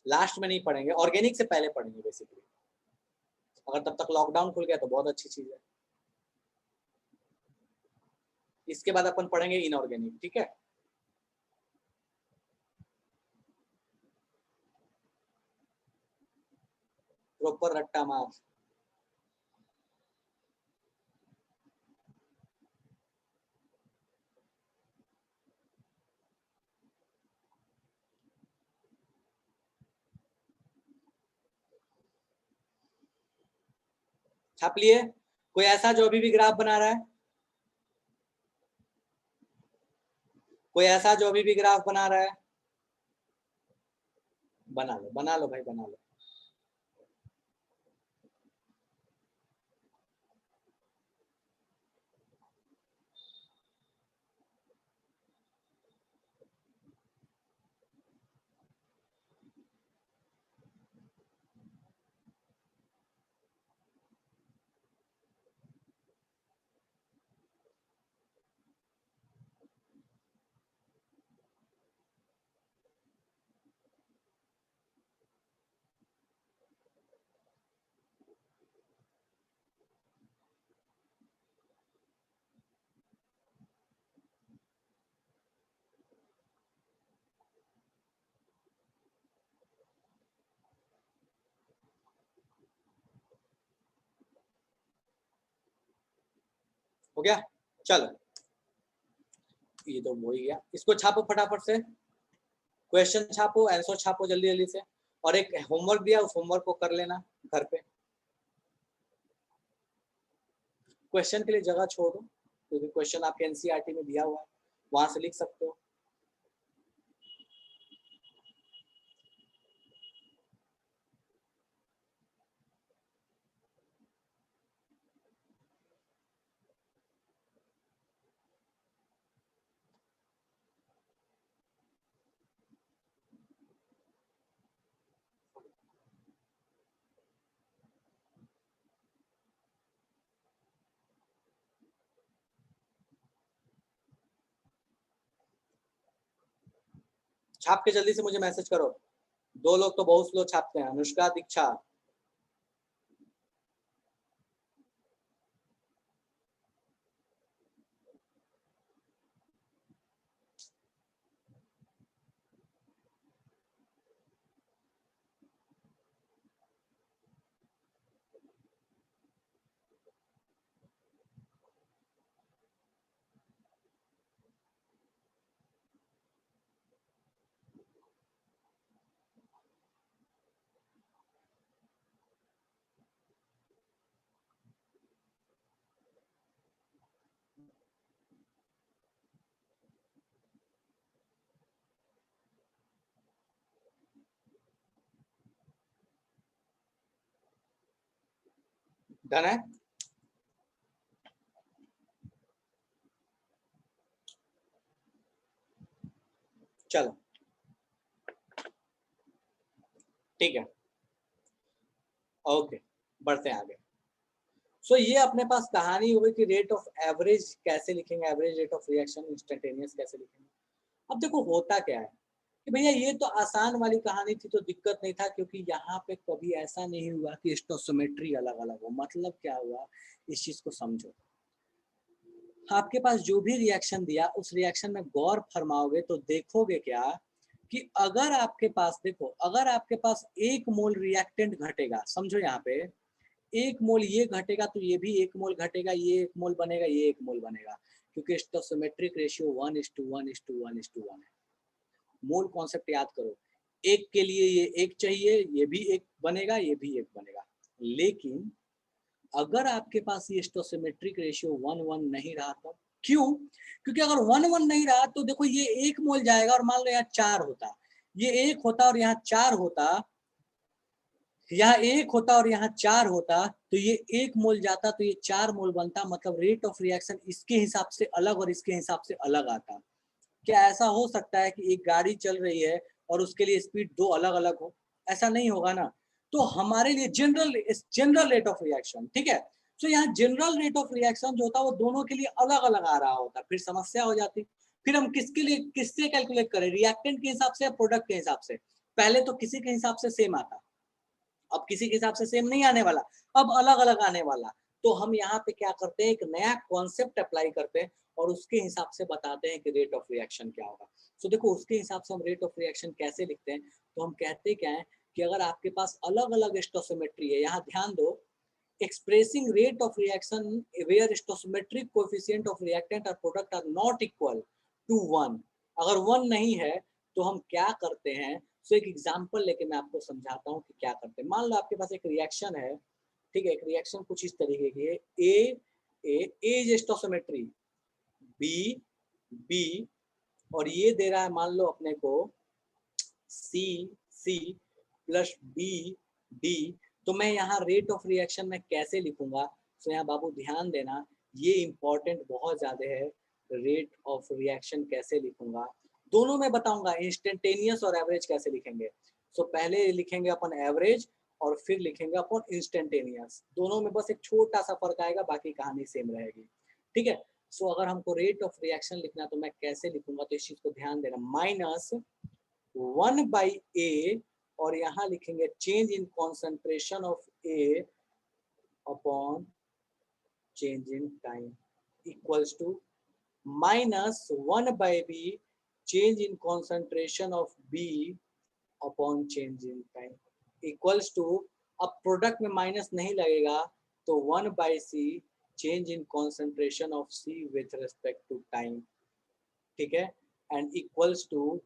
लास्ट में नहीं पढ़ेंगे, ऑर्गेनिक से पहले पढ़ेंगे बेसिकली। अगर तब तक लॉकडाउन खुल गया तो बहुत अच्छी चीज है। इसके बाद अपन पढ़ेंगे इनऑर्गेनिक, ठीक है? प्रॉपर रट्टा मार। छाप लिए? कोई ऐसा जो अभी भी ग्राफ बना रहा है? कोई ऐसा जो अभी भी ग्राफ बना रहा है? बना लो, बना लो भाई, बना लो। हो गया? चलो, ये तो हो ही गया। इसको छापो फटाफट से, क्वेश्चन छापो, आंसर छापो जल्दी जल्दी से। और एक होमवर्क दिया, उस होमवर्क को कर लेना घर पे। क्वेश्चन के लिए जगह छोड़ दो, क्योंकि क्वेश्चन आपके एनसीईआरटी में दिया हुआ है, वहां से लिख सकते हो। छाप के जल्दी से मुझे मैसेज करो। 2 लोग तो बहुत स्लो छापते हैं, अनुष्का, दीक्षा। डन है? चलो ठीक है, ओके, बढ़ते हैं आगे। सो ये अपने पास कहानी हो गई कि रेट ऑफ एवरेज कैसे लिखेंगे, average rate of reaction instantaneous कैसे लिखेंगे। अब देखो होता क्या है कि भैया ये तो आसान वाली कहानी थी, तो दिक्कत नहीं था, क्योंकि यहाँ पे कभी ऐसा नहीं हुआ कि स्टोसिमेट्री अलग अलग हो। मतलब क्या हुआ, इस चीज को समझो। आपके पास जो भी रिएक्शन दिया, उस रिएक्शन में गौर फरमाओगे तो देखोगे क्या कि अगर आपके पास, देखो अगर आपके पास 1 मोल रिएक्टेंट घटेगा, समझो यहाँ पे 1 मोल ये घटेगा तो ये भी 1 मोल घटेगा, ये 1 मोल बनेगा, ये 1 मोल बनेगा, क्योंकि स्टोसिमेट्रिक रेशियो 1:1:1:1 है। मोल कॉन्सेप्ट याद करो, एक के लिए ये एक चाहिए, ये भी एक बनेगा, ये भी एक बनेगा। लेकिन अगर आपके पास ये स्टोसिमेट्रिक रेशियो 1:1 नहीं रहा तो क्यों? क्योंकि अगर 1:1 नहीं रहा तो देखो ये 1 मोल जाएगा, और मान लो यहाँ 4 होता, ये 1 होता और यहाँ 4 होता, यहाँ 1 होता और यहाँ 4 होता, तो ये 1 मोल जाता तो ये 4 मोल बनता। मतलब रेट ऑफ रिएक्शन इसके हिसाब से अलग और इसके हिसाब से अलग आता। क्या ऐसा हो सकता है कि एक गाड़ी चल रही है और उसके लिए स्पीड 2 अलग अलग हो? ऐसा नहीं होगा ना। तो हमारे लिए जनरल रेट ऑफ रिएक्शन, ठीक है, तो यहाँ जनरल रेट ऑफ रिएक्शन जो होता है वो दोनों के लिए अलग अलग आ रहा होता, फिर समस्या हो जाती। फिर हम किसके लिए, किससे कैलकुलेट करें, रिएक्टेंट के हिसाब से या प्रोडक्ट के हिसाब से? पहले तो किसी के हिसाब से सेम आता, अब किसी के हिसाब से सेम नहीं आने वाला, अब अलग अलग आने वाला। तो हम यहाँ पे क्या करते हैं, एक नया कॉन्सेप्ट अप्लाई करते हैं और उसके हिसाब से बताते हैं कि रेट ऑफ रिएक्शन क्या होगा। तो देखो उसके हिसाब से हम रेट ऑफ रिएक्शन कैसे लिखते हैं, तो हम कहते क्या है कि अगर आपके पास अलग अलग स्टोसिमेट्री है, यहाँ ध्यान दो, expressing rate of reaction where stoichiometric coefficient of reactant or product are not equal to 1, अगर 1 नहीं है तो हम क्या करते हैं। सो एक एग्जांपल लेके मैं आपको समझाता हूँ कि क्या करते हैं। मान लो आपके पास एक रिएक्शन है, ठीक है, एक रिएक्शन कुछ इस तरीके की है, ए इज स्टोसियोमेट्री, बी बी, और ये दे रहा है मान लो अपने को सी सी प्लस डी डी। तो मैं यहाँ रेट ऑफ रिएक्शन में कैसे लिखूंगा, तो यहाँ बाबू ध्यान देना, ये इंपॉर्टेंट बहुत ज्यादा है। रेट ऑफ रिएक्शन कैसे लिखूंगा, दोनों में बताऊंगा, इंस्टेंटेनियस और एवरेज कैसे लिखेंगे। सो पहले लिखेंगे अपन एवरेज और फिर लिखेंगे अपन इंस्टेंटेनियस, दोनों में बस एक छोटा सा फर्क आएगा, बाकी कहानी सेम रहेगी, ठीक है। सो अगर हमको रेट ऑफ रिएक्शन लिखना तो मैं कैसे लिखूंगा, तो इस चीज को ध्यान देना, -1/a, और यहाँ लिखेंगे change in concentration of A upon change in time equals to -1/b change in concentration of B upon change in time equals to, अब प्रोडक्ट में माइनस नहीं लगेगा तो 1/c change in concentration of C with respect to time, ठीक है, एंड इक्वल्स टू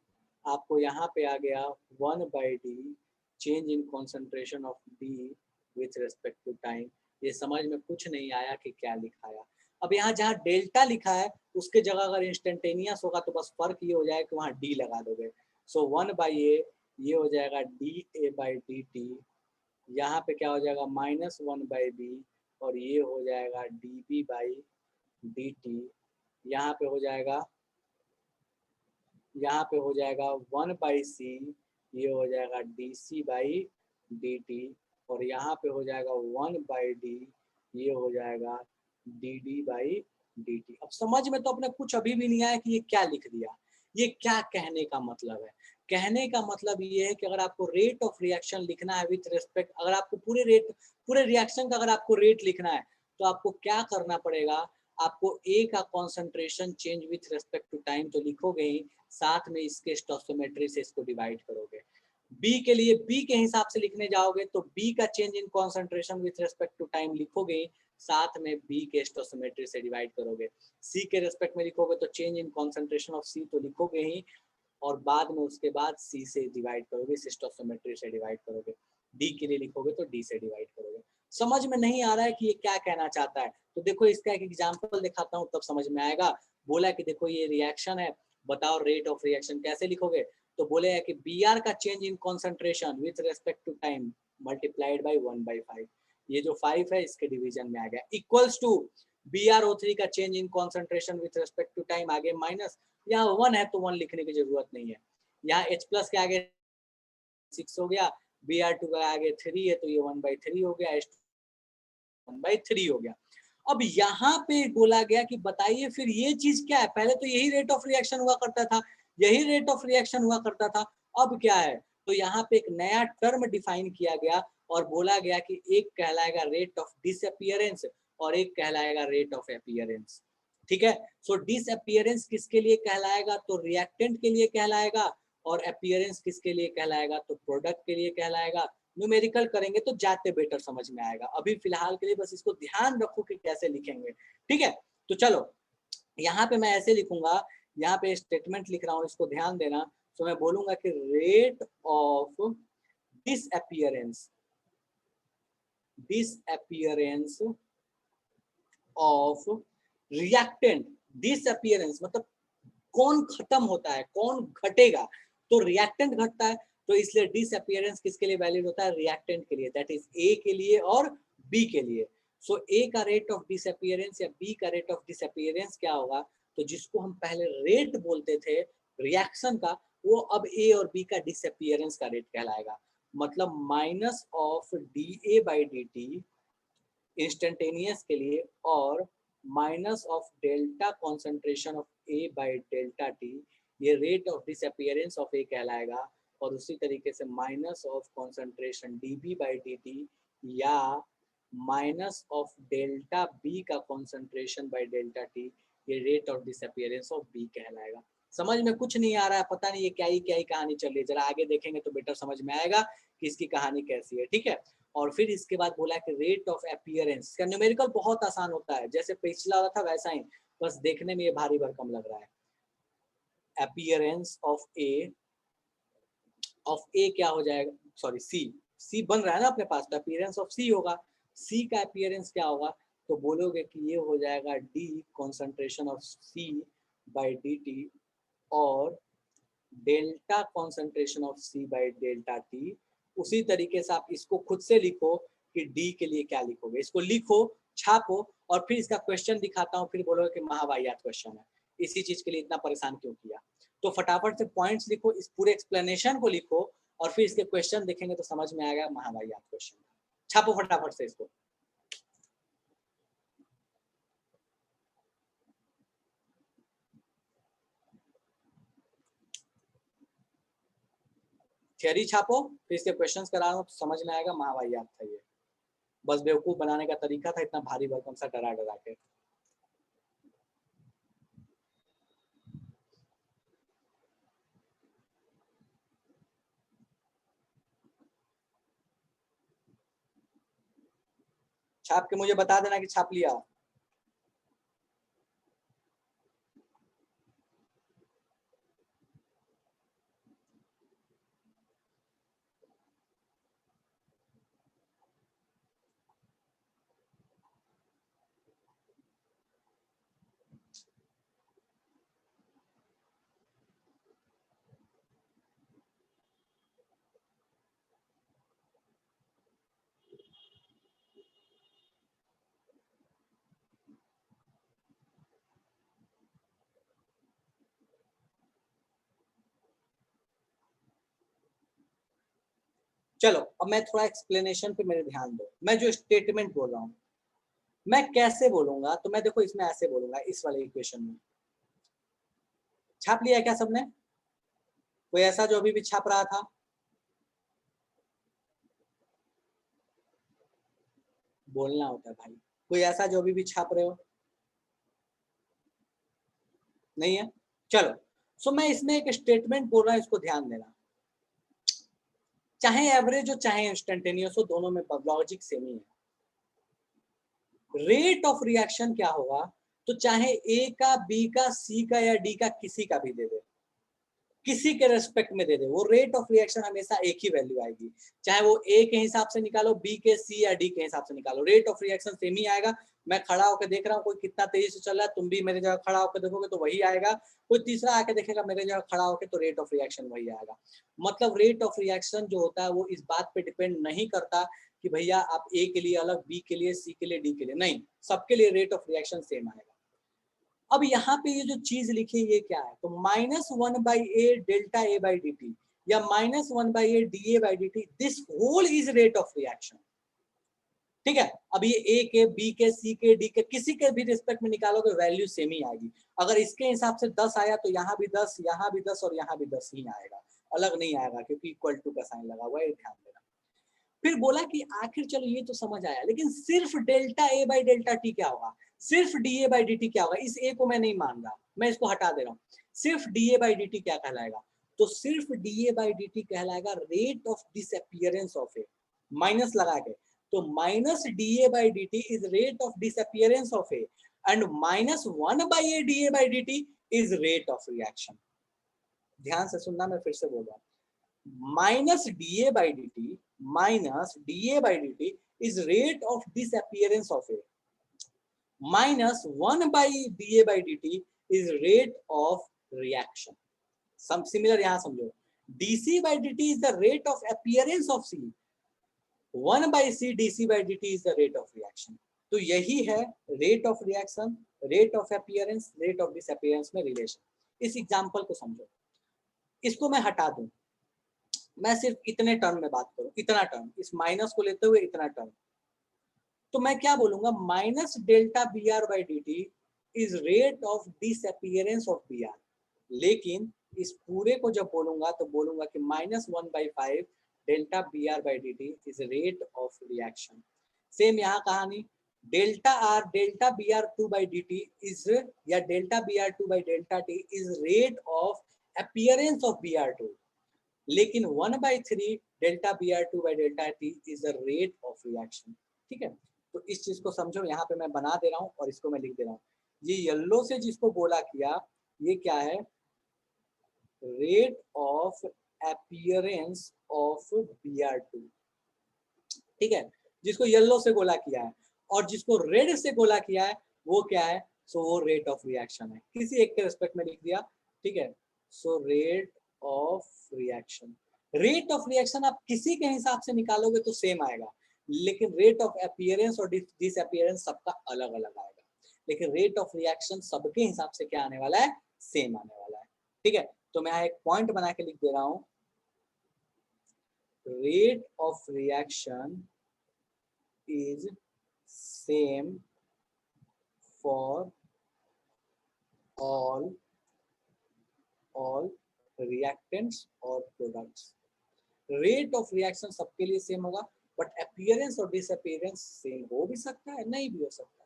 आपको यहाँ पे आ गया 1/d change in concentration of D with respect to time. ये समझ में कुछ नहीं आया कि क्या लिखाया। अब यहाँ जहाँ डेल्टा लिखा है उसके जगह अगर इंस्टेंटेनियस होगा तो बस फर्क ये हो जाएगा कि वहाँ डी लगा दोगे। सो 1/a ये हो जाएगा dA/dt, यहाँ पे क्या हो जाएगा -1/b, और ये हो जाएगा dB/dt, यहाँ पे हो जाएगा 1/c, ये हो जाएगा dC/dt, और यहाँ पे हो जाएगा 1/d, ये हो जाएगा dd/dt। अब समझ में तो अपने कुछ अभी भी नहीं आया कि ये क्या लिख दिया, ये क्या कहने का मतलब है। कहने का मतलब ये है कि अगर आपको रेट ऑफ रिएक्शन लिखना है विथ रिस्पेक्ट, अगर आपको पूरे रिएक्शन का अगर आपको रेट लिखना है तो आपको क्या करना पड़ेगा, आपको ए का concentration change with respect to time तो लिखोगे ही, साथ में इसके स्टोसियोमेट्री से इसको डिवाइड करोगे। बी के लिए बी के हिसाब से लिखने जाओगे तो बी का change in concentration with respect to time लिखोगे, साथ में बी के स्टोसियोमेट्री से डिवाइड करोगे। सी के रिस्पेक्ट में लिखोगे तो चेंज इन कॉन्सेंट्रेशन ऑफ सी तो लिखोगे ही, और बाद में उसके बाद सी से डिवाइड करोगे, स्टोसियोमेट्री से डिवाइड करोगे। डी के लिए लिखोगे तो डी से डिवाइड करोगे। समझ में नहीं आ रहा है कि ये क्या कहना चाहता है, तो देखो इसका एक एग्जांपल दिखाता हूँ तब समझ में आएगा। बोला कि देखो ये रिएक्शन है, बताओ रेट ऑफ रिएक्शन कैसे लिखोगे, तो बोले कि बी आर का change in concentration with respect to time multiplied by 1/5, ये जो 5 है इसके डिवीजन में आ गया, इक्वल्स टू BrO3 का change in concentration with respect to time, आगे माइनस, यहाँ 1 है तो 1 लिखने की जरूरत नहीं है, यहाँ H प्लस के आगे 6 हो गया, Br2 का आगे 3 है तो ये 1/3 हो गया, H2 1/3 हो गया। अब यहाँ पे बोला गया कि बताइए फिर ये चीज क्या है, पहले तो यही रेट ऑफ रिएक्शन हुआ करता था, यही रेट ऑफ रिएक्शन हुआ करता था, अब क्या है, तो यहाँ पे एक नया टर्म डिफाइन किया गया और बोला गया कि एक कहलाएगा रेट ऑफ डिसअपियरेंस और एक कहलाएगा रेट ऑफ अपीयरेंस। ठीक है, सो डिसअपियरेंस किसके लिए कहलाएगा, तो रिएक्टेंट के लिए कहलाएगा, और अपीयरेंस किसके लिए कहलाएगा, तो प्रोडक्ट के लिए कहलाएगा। न्यूमेरिकल करेंगे तो जाते बेटर समझ में आएगा, अभी फिलहाल के लिए बस इसको ध्यान रखो कि कैसे लिखेंगे। ठीक है, तो चलो यहाँ पे मैं ऐसे लिखूंगा, यहाँ पे स्टेटमेंट लिख रहा हूँ, इसको ध्यान देना। तो मैं बोलूंगा कि rate of disappearance of reactant, disappearance मतलब कौन खत्म होता है, कौन घटेगा, तो रिएक्टेंट घटता है, तो इसलिए डिसअपियरेंस किसके लिए वैलिड होता है, रिएक्टेंट के लिए, दैट इज ए के लिए और बी के लिए। सो ए का रेट ऑफ डिसअपियरेंस या बी का रेट ऑफ डिसअपियरेंस क्या होगा, तो जिसको हम पहले रेट बोलते थे रिएक्शन का, वो अब ए और बी का डिसअपियरेंस का रेट कहलाएगा, मतलब माइनस ऑफ dA/dt इंस्टेंटेनियस के लिए और minus of delta concentration of A/ΔT, ये रेट ऑफ डिसअपियरेंस ऑफ ए कहलाएगा, और उसी तरीके से माइनस ऑफ कॉन्सेंट्रेशन dB/dt या माइनस ऑफ डेल्टा बी का कॉन्सेंट्रेशन बाय डेल्टा टी, ये rate of disappearance of B कहलाएगा। समझ में कुछ नहीं आ रहा है, पता नहीं ये क्या ही कहानी चल रही है, जरा आगे देखेंगे तो बेटर समझ में आएगा कि इसकी कहानी कैसी है। ठीक है, और फिर इसके बाद बोला कि रेट ऑफ अपीयरेंस का न्यूमेरिकल बहुत आसान होता है, जैसे पिछला वाला था वैसा ही, बस देखने में ये भारी भरकम लग रहा है। अपीयरेंस ऑफ ए क्या हो जाएगा, सॉरी सी बन रहा है ना अपने पास, तो अपीयरेंस ऑफ सी होगा, सी का अपीयरेंस क्या होगा, तो बोलोगे कि ये हो जाएगा D concentration of C by dt और delta concentration of C by delta T. उसी तरीके से आप इसको खुद से लिखो कि डी के लिए क्या लिखोगे, इसको लिखो, छापो, और फिर इसका क्वेश्चन दिखाता हूँ, फिर बोलोगे कि महावाहियात क्वेश्चन है, इसी चीज के लिए इतना परेशान क्यों किया। तो फटाफट से पॉइंट्स लिखो, इस पूरे एक्सप्लेनेशन को लिखो, और फिर इसके क्वेश्चन देखेंगे तो समझ में आएगा महावाहियात क्वेश्चन। छापो फटाफट से इसको। थियरी छापो, फिर इसके क्वेश्चंस करा रहा हूँ तो समझ में आएगा महावाहियात था ये, बस बेवकूफ बनाने का तरीका था, इतना भारी भरकम सा डरा डरा के। छाप के मुझे बता देना कि छाप लिया। चलो अब मैं थोड़ा एक्सप्लेनेशन पे मेरे ध्यान दो, मैं जो स्टेटमेंट बोल रहा हूँ मैं कैसे बोलूंगा, तो मैं देखो इसमें ऐसे बोलूंगा, इस वाले इक्वेशन में। छाप लिया क्या सबने, कोई ऐसा जो अभी भी छाप रहा था, बोलना होता है भाई, कोई ऐसा जो अभी भी छाप रहे हो, नहीं है, चलो। सो मैं इसमें एक स्टेटमेंट बोल रहा हूँ, इसको ध्यान देना, चाहे एवरेज हो चाहे इंस्टेंटेनियस हो, दोनों में लॉजिक सेम ही है। रेट ऑफ रिएक्शन क्या होगा, तो चाहे ए का, बी का, सी का या डी का किसी का भी दे दे, किसी के रेस्पेक्ट में दे दे, वो रेट ऑफ रिएक्शन हमेशा एक ही वैल्यू आएगी, चाहे वो ए के हिसाब से निकालो, बी के, सी या डी के हिसाब से निकालो, रेट ऑफ रिएक्शन सेम ही आएगा। मैं खड़ा होकर देख रहा हूँ कोई कितना तेजी से चल रहा है, तुम भी मेरे जगह खड़ा होकर देखोगे तो वही आएगा, कोई तीसरा आके देखेगा मेरे जगह खड़ा होकर तो रेट ऑफ रिएक्शन वही आएगा। मतलब रेट ऑफ रिएक्शन जो होता है वो इस बात पे डिपेंड नहीं करता कि भैया आप ए के लिए अलग, बी के लिए, सी के लिए, डी के लिए, नहीं, सबके लिए रेट ऑफ रिएक्शन सेम आएगा। अब यहाँ पे ये जो चीज लिखी है ये क्या है, तो -1/a delta A by D T या -1/a D A by D T, this whole is rate of reaction. ठीक है, अब ये ए के, बी के, सी के, डी के, किसी के भी रिस्पेक्ट में निकालोगे वैल्यू सेम ही आएगी। अगर इसके हिसाब से 10 आया तो यहाँ भी 10, यहाँ भी 10 और यहाँ भी 10 ही आएगा, अलग नहीं आएगा, क्योंकि इक्वल टू का साइन लगा हुआ है, ध्यान देना। फिर बोला कि आखिर चलो ये तो समझ आया, लेकिन सिर्फ delta A by delta T क्या होगा, सिर्फ D A by D T क्या होगा, इस ए को मैं नहीं मान रहा, मैं इसको हटा दे रहा हूँ। सिर्फ D A by D T क्या कहलाएगा, तो सिर्फ D A by D T कहलाएगा rate of disappearance of A, minus लगा के, तो minus D A by D T is rate of disappearance of A and -1/a D A by D T is rate of reaction. ध्यान से सुनना, मैं फिर से बोल रहा हूँ, minus dA by dt minus dA by dt is rate of disappearance of A minus 1 by dA by dt is rate of reaction. Some similar यहाँ समझो, dC by dt is the rate of appearance of C, 1 by C dC by dt is the rate of reaction. तो यही है rate of reaction, rate of appearance, rate of disappearance में relation. इस एग्जाम्पल को समझो, इसको मैं हटा दूं, मैं सिर्फ इतने टर्म में बात करूं, इतना टर्म, इस माइनस को लेते हुए इतना टर्म, तो मैं क्या बोलूंगा, minus delta B R by D T is rate of disappearance of B R. लेकिन इस पूरे को जब बोलूंगा तो बोलूंगा कि -1/5 delta B R by D T is rate of reaction. Same यहाँ कहानी, delta R delta B R two by D T is, या delta B R two by delta T is rate of appearance of B R two, लेकिन 1/3 delta B R two by delta T is the rate of reaction. ठीक है, तो इस चीज को समझो, यहाँ पे मैं बना दे रहा हूँ और इसको मैं लिख दे रहा हूँ। ये येलो से जिसको बोला किया, ये क्या है, rate of appearance of B R two. ठीक है, जिसको येलो से गोला किया है, और जिसको रेड से गोला किया है वो क्या है, सो वो रेट ऑफ रिएक्शन है, किसी एक के रिस्पेक्ट में लिख दिया। ठीक है, so rate of reaction, rate of reaction आप किसी के हिसाब से निकालोगे तो सेम आएगा, लेकिन रेट ऑफ अपीयरेंस और डिसअपीयरेंस सबका अलग अलग आएगा, लेकिन रेट ऑफ रिएक्शन सबके हिसाब से क्या आने वाला है, सेम आने वाला है। ठीक है, तो मैं एक पॉइंट बना के लिख दे रहा हूं, rate of reaction is same for all reactants और products। रेट ऑफ रिएक्शन सबके लिए सेम होगा, बट अपीयरेंस और डिसअपीयरेंस सेम हो भी सकता है, नहीं भी हो सकता।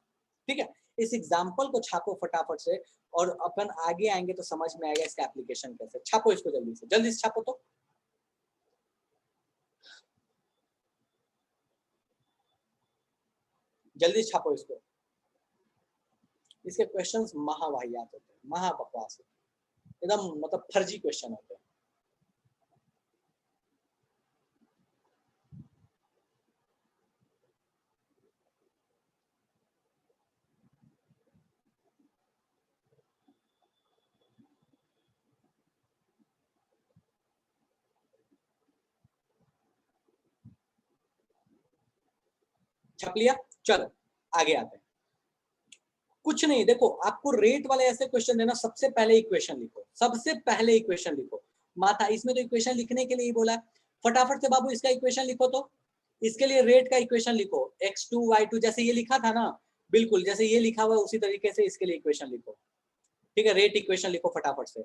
ठीक है, इस एग्जांपल को छापो फटाफट से, और अपन आगे आएंगे तो समझ में आएगा इसका एप्लीकेशन कैसे। छापो इसको जल्दी से छापो, तो जल्दी छापो इसको। इसके क्वेश्चंस महावाहियात होते हैं, महाबकवास होते हैं, एकदम मतलब फर्जी क्वेश्चन होते हैं। छप लिया, चलो आगे आते हैं। कुछ नहीं, देखो आपको रेट वाले ऐसे क्वेश्चन देना, सबसे पहले इक्वेशन लिखो, सबसे पहले इक्वेशन लिखो। माथा, इसमें तो इक्वेशन लिखने के लिए ही बोला, फटाफट से बाबू इसका इक्वेशन लिखो। तो इसके लिए रेट का इक्वेशन लिखो, x2 y2, जैसे ये लिखा था ना, बिल्कुल जैसे ये लिखा हुआ है उसी तरीके से इसके लिए इक्वेशन लिखो। ठीक है, रेट इक्वेशन लिखो फटाफट से,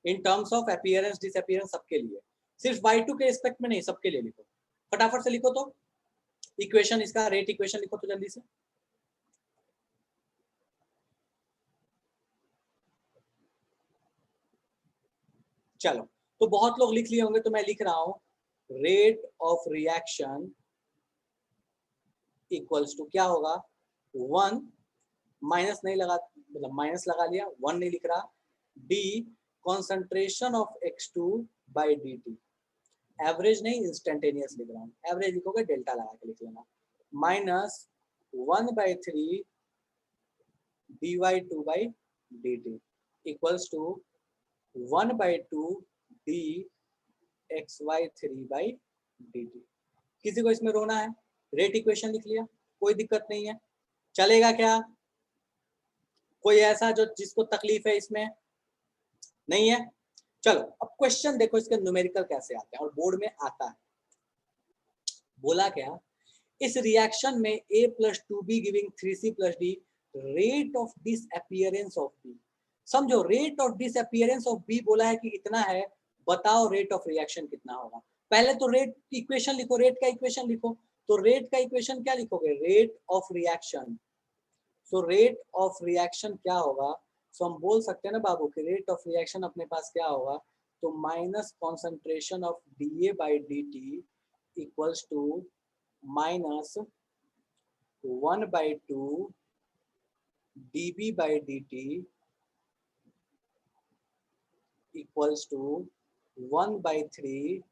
in terms of appearance disappearance सबके लिए, सिर्फ y2 के रिस्पेक्ट में नहीं, सबके लिए लिखो, फटाफट से लिखो। तो इक्वेशन, इसका रेट इक्वेशन लिखो तो जल्दी से। चलो, तो बहुत लोग लिख लिए होंगे, तो मैं लिख रहा हूं, rate of reaction equals to क्या होगा, 1 माइनस नहीं लगा, मतलब माइनस लगा लिया, 1 नहीं लिख रहा, D concentration of x2 by D T, average नहीं इंस्टेंटेनियस लिख रहा हूँ, एवरेज लिखोगे डेल्टा लगा के लिख लेना, minus 1/3 dy2 by D T equals to 1/2 d xy3 by dt। किसी को इसमें रोना है? रेट इक्वेशन लिख लिया, कोई दिक्कत नहीं है, चलेगा क्या? कोई ऐसा जो जिसको तकलीफ है इसमें? नहीं है? चलो अब क्वेश्चन देखो इसके न्यूमेरिकल कैसे आते हैं, और बोर्ड में आता है। बोला क्या, इस रिएक्शन में a plus 2b giving 3c plus d, rate of disappearance of b। समझो, rate of disappearance of b बोला है कि इतना है, बताओ रेट ऑफ रिएक्शन कितना होगा। पहले तो रेट इक्वेशन लिखो, रेट का इक्वेशन लिखो। तो रेट का इक्वेशन क्या लिखोगे? Rate of reaction. So rate of reaction क्या होगा? सो हम बोल सकते हैं ना बाबू कि रेट ऑफ रिएक्शन अपने पास क्या होगा, तो minus concentration of dA by dt equals to minus 1/2 dB by dt equals to 1/3,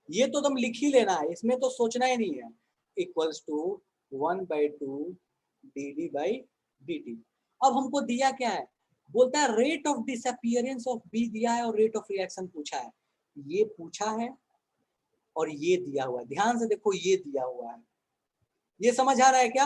ये तो तुम लिख ही लेना है, इसमें तो सोचना ही नहीं है, equals to 1/2 dd by dt। अब हमको दिया क्या है? बोलता है rate of disappearance of B दिया है और रेट ऑफ रिएक्शन पूछा है। ये पूछा है और ये दिया हुआ है, ध्यान से देखो, ये दिया हुआ है, ये समझ आ रहा है क्या?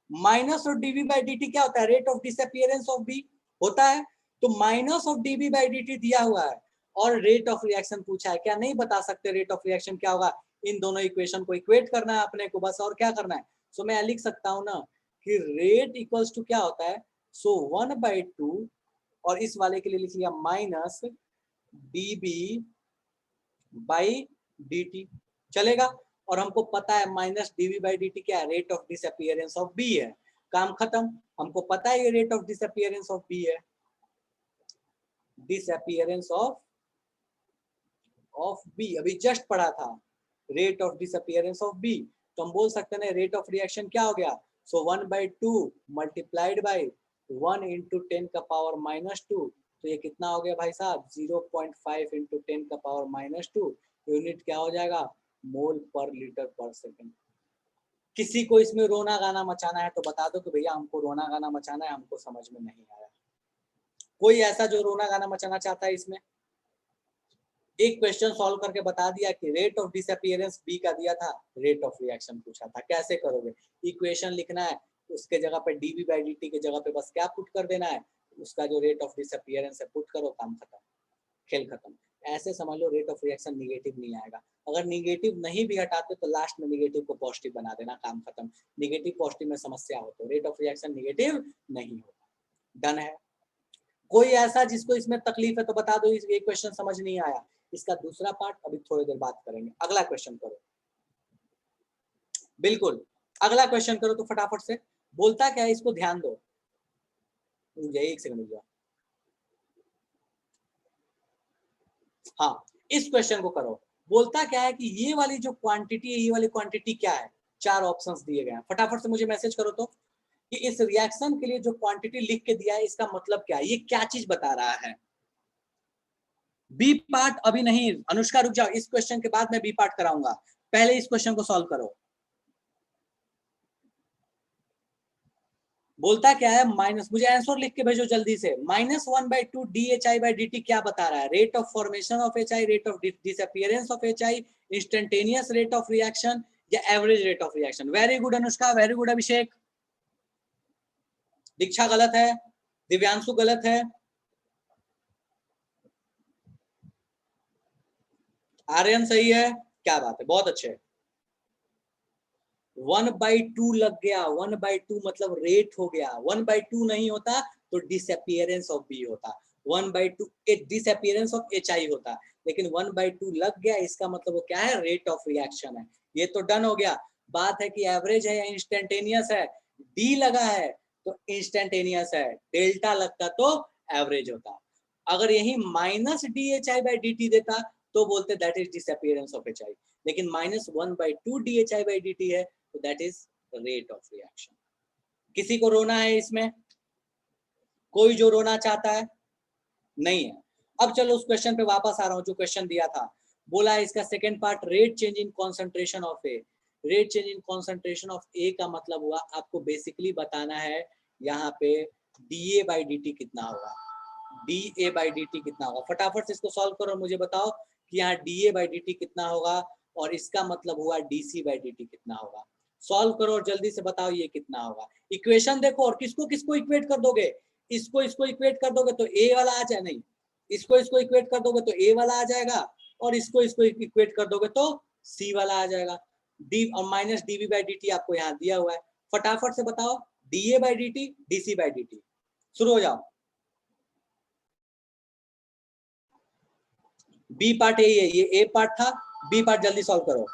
Minus of D V by dt क्या होता है? Rate of disappearance of B होता है। तो minus of D V by dt दिया हुआ है और रेट ऑफ रिएक्शन पूछा है। क्या नहीं बता सकते रेट ऑफ रिएक्शन क्या होगा? इन दोनों इक्वेशन को इक्वेट करना है अपने को बस, और क्या करना है। सो मैं लिख सकता हूं ना कि रेट इक्वल्स टू क्या होता है, सो 1/2, और इस वाले के लिए लिख लिया माइनस dB बाई dt, चलेगा। और हमको पता है माइनस dV बाई dt क्या है? Rate of disappearance of B है, काम खत्म। हमको पता है ये rate of disappearance of B है, डिसअपीयरेंस ऑफ बी अभी जस्ट पढ़ा था, rate of disappearance of B. तो हम बोल सकते हैं रेट ऑफ रिएक्शन क्या हो गया, सो 1/2 मल्टीप्लाइड बाई 1 इंटू 10 का पावर -2, तो ये कितना हो गया भाई साहब? 0.5 इंटू 10 का पावर -2, यूनिट क्या हो जाएगा? मोल पर लीटर पर सेकंड। किसी को इसमें रोना गाना मचाना है तो बता दो कि भैया हमको रोना गाना मचाना है, हमको समझ में नहीं आया। कोई ऐसा जो रोना गाना मचाना चाहता है इसमें? एक क्वेश्चन सॉल्व करके बता दिया कि रेट ऑफ डिसअपीयरेंस बी का दिया था, रेट ऑफ रिएक्शन पूछा था, कैसे करोगे? इक्वेशन लिखना है, उसके जगह पे dV बाई dt के जगह पे बस क्या पुट कर देना है, उसका जो रेट ऑफ डिसअपीयरेंस है पुट करो, काम खत्म, खेल खत्म। ऐसे समझ लो रेट ऑफ रिएक्शन निगेटिव नहीं आएगा। अगर निगेटिव नहीं भी हटाते तो लास्ट में निगेटिव को पॉजिटिव बना देना, काम खत्म। निगेटिव पॉजिटिव में समस्या हो तो रेट ऑफ रिएक्शन निगेटिव नहीं होगा। डन है? कोई ऐसा जिसको इसमें तकलीफ है तो बता दो, ये क्वेश्चन समझ नहीं आया। इसका दूसरा पार्ट अभी थोड़ी देर बात करेंगे। अगला क्वेश्चन करो, बिल्कुल अगला क्वेश्चन करो तो फटाफट से। बोलता क्या है, इसको ध्यान दो, एक सेकंड रुक जाओ। हाँ, इस क्वेश्चन को करो। बोलता क्या है कि ये वाली जो क्वांटिटी है, ये वाली क्वांटिटी क्या है? चार ऑप्शंस दिए गए हैं, फटाफट से मुझे मैसेज करो तो कि इस रिएक्शन के लिए जो क्वांटिटी लिख के दिया है इसका मतलब क्या है, ये क्या चीज बता रहा है। बी पार्ट अभी नहीं, अनुष्का रुक जाओ, इस क्वेश्चन के बाद मैं बी पार्ट कराऊंगा, पहले इस क्वेश्चन को सॉल्व करो। बोलता क्या है, माइनस, मुझे आंसर लिख के भेजो जल्दी से। -1/2 dHi बाई dt क्या बता रहा है? Rate of formation of HI, rate of disappearance of HI, instantaneous rate of reaction, या average rate of reaction. Very good Anushka, very good Abhishek. Diksha गलत है, दिव्यांशु गलत है, आर्यन सही है, क्या बात है, बहुत अच्छे। 1/2 लग गया, 1/2 मतलब रेट हो गया। 1/2 नहीं होता तो डिसअपीयरेंस ऑफ बी होता, 1/2 डिसअपीयरेंस ऑफ HI होता, लेकिन 1/2 लग गया, इसका मतलब वो क्या है? रेट ऑफ रिएक्शन है। ये तो डन हो गया। बात है कि एवरेज है या इंस्टेंटेनियस है। डी लगा है तो इंस्टेंटेनियस है, डेल्टा लगता तो एवरेज होता। अगर यही -DHI बाई dt देता तो बोलते that is disappearance of HI, लेकिन -1/2 DHI बाई dt है तो that is rate of reaction. किसी को रोना है इसमें? कोई जो रोना चाहता है? नहीं है। अब चलो उस क्वेश्चन पे वापस आ रहा हूं जो क्वेश्चन दिया था। बोला है इसका second part, rate change in concentration of A. Rate change in concentration of A का मतलब हुआ आपको बेसिकली बताना है यहाँ पे dA बाई dt कितना होगा, dA बाई dt कितना होगा। फटाफट से इसको सॉल्व करो, मुझे बताओ कि यहाँ dA बाई dt कितना होगा और इसका मतलब हुआ dc बाई dt कितना होगा। सॉल्व करो और जल्दी से बताओ ये कितना होगा। इक्वेशन देखो और किसको किसको इक्वेट कर दोगे, इसको इक्वेट कर दोगे तो a वाला आ जाए, नहीं इसको इक्वेट कर दोगे तो a वाला आ जाएगा, और इसको इक्वेट कर दोगे तो c वाला आ जाएगा। d और माइनस dv बाई dt आपको यहाँ दिया हुआ है, फटाफट से बताओ da by dt dc by dt। शुरू हो जाओ। बी पार्ट यही है, ये ए पार्ट था, बी पार्ट जल्दी सॉल्व करो।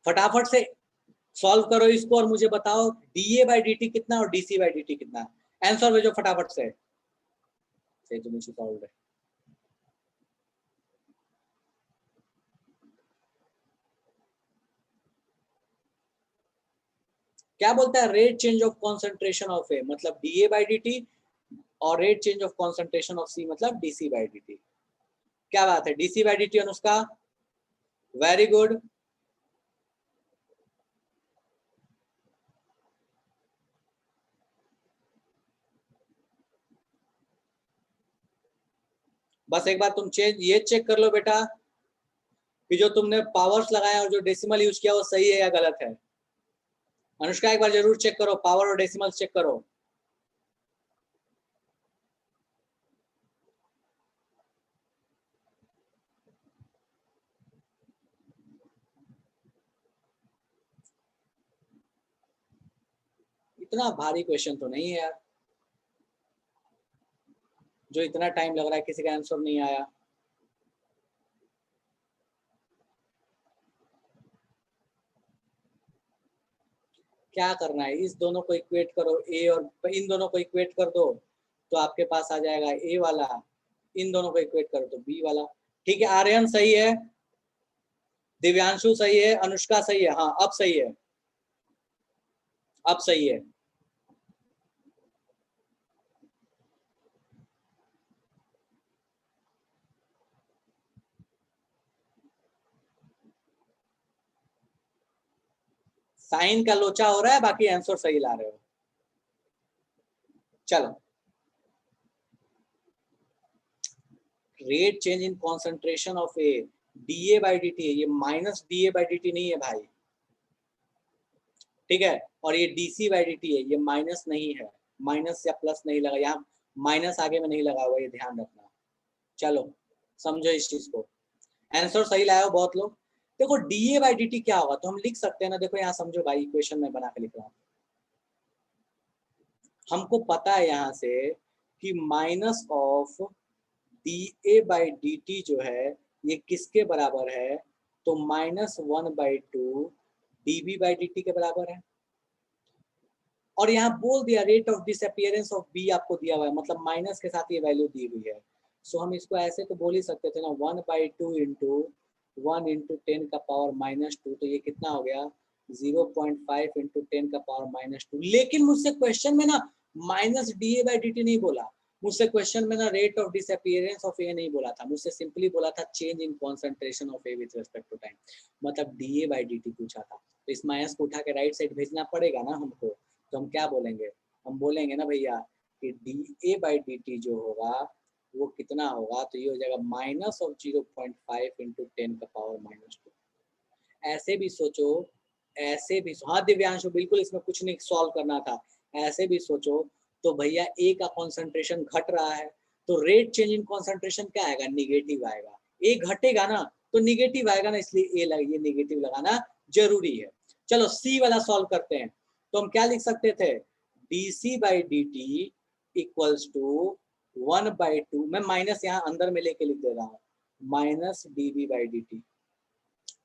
फटाफट से सॉल्व करो इसको और मुझे बताओ da बाई dt कितना और dc बाई dt कितना। आंसर भेजो फटाफट से जो मुझे सॉल्व है। क्या बोलता है, rate change of concentration of A मतलब da बाई dt, और rate change of concentration of c मतलब dc बाई dt। क्या बात है, dc by dt Anushka, very good. बस एक बार तुम ये चेक कर लो बेटा कि जो तुमने पावर्स लगाया और जो डेसिमल यूज किया वो सही है या गलत है। अनुष्का एक बार जरूर चेक करो, पावर और डेसिमल चेक करो। इतना भारी क्वेश्चन तो नहीं है यार, जो इतना टाइम लग रहा है किसी का आंसर नहीं आया। क्या करना है, इस दोनों को इक्वेट करो ए और इन दोनों को इक्वेट कर दो तो आपके पास आ जाएगा ए वाला, इन दोनों को इक्वेट करो तो बी वाला। ठीक है, आर्यन सही है, दिव्यांशु सही है, अनुष्का सही है, हाँ अब सही है, अब सही है। साइन का लोचा हो रहा है, बाकी आंसर सही ला रहे हो। चलो, rate change in concentration of A da by dt है, ये माइनस da बाई dt नहीं है भाई, ठीक है। और ये dc बाई dt है, ये माइनस नहीं है, माइनस या प्लस नहीं लगा, यहाँ माइनस आगे में नहीं लगा हुआ, ये ध्यान रखना। चलो समझो इस चीज को, आंसर सही लाए हो बहुत लोग। देखो da बाई dt क्या होगा तो हम लिख सकते हैं ना, देखो यहाँ समझो भाई, इक्वेशन में बना के लिख रहा हूँ। हमको पता है यहाँ से कि minus of da by dt जो है ये किसके बराबर है, तो -1/2 dB बाई dt के बराबर है। और यहाँ बोल दिया rate of disappearance of B आपको दिया हुआ है, मतलब माइनस के साथ ये वैल्यू दी हुई है। सो हम इसको ऐसे तो बोल ही सकते थे ना, 1/2 इंटू 1 इंटू 10 का पावर -2, तो ये कितना हो गया 0.5 इंटू 10 का पावर -2। लेकिन मुझसे क्वेश्चन में ना माइनस da बाई dt नहीं बोला, मुझसे क्वेश्चन में ना rate of disappearance of A नहीं बोला था, मुझसे सिंपली बोला था change in concentration of A with respect to time, मतलब da बाई dt पूछा था। तो इस माइनस को उठा के राइट साइड भेजना पड़ेगा ना हमको, तो हम क्या बोलेंगे, हम बोलेंगे ना भैया कि da बाई dt जो होगा वो कितना होगा, तो ये हो जाएगा माइनस ऑफ 0.5 इंटू 10 का पावर -2। ऐसे भी सोचो, ऐसे भी, हाँ दिव्यांशु बिल्कुल, इसमें कुछ नहीं सॉल्व करना था। ऐसे भी सोचो तो भैया ए का कॉन्सेंट्रेशन घट रहा है, तो रेट चेंज इन कॉन्सेंट्रेशन क्या आएगा, निगेटिव आएगा। ए घटेगा ना तो निगेटिव आएगा ना, इसलिए ए ये निगेटिव लगाना जरूरी है। चलो सी वाला सॉल्व करते हैं, तो हम क्या लिख सकते थे, dc by dt equals to 1/2, मैं माइनस यहाँ अंदर में लेके लिख दे रहा हूँ, माइनस dv बाई dt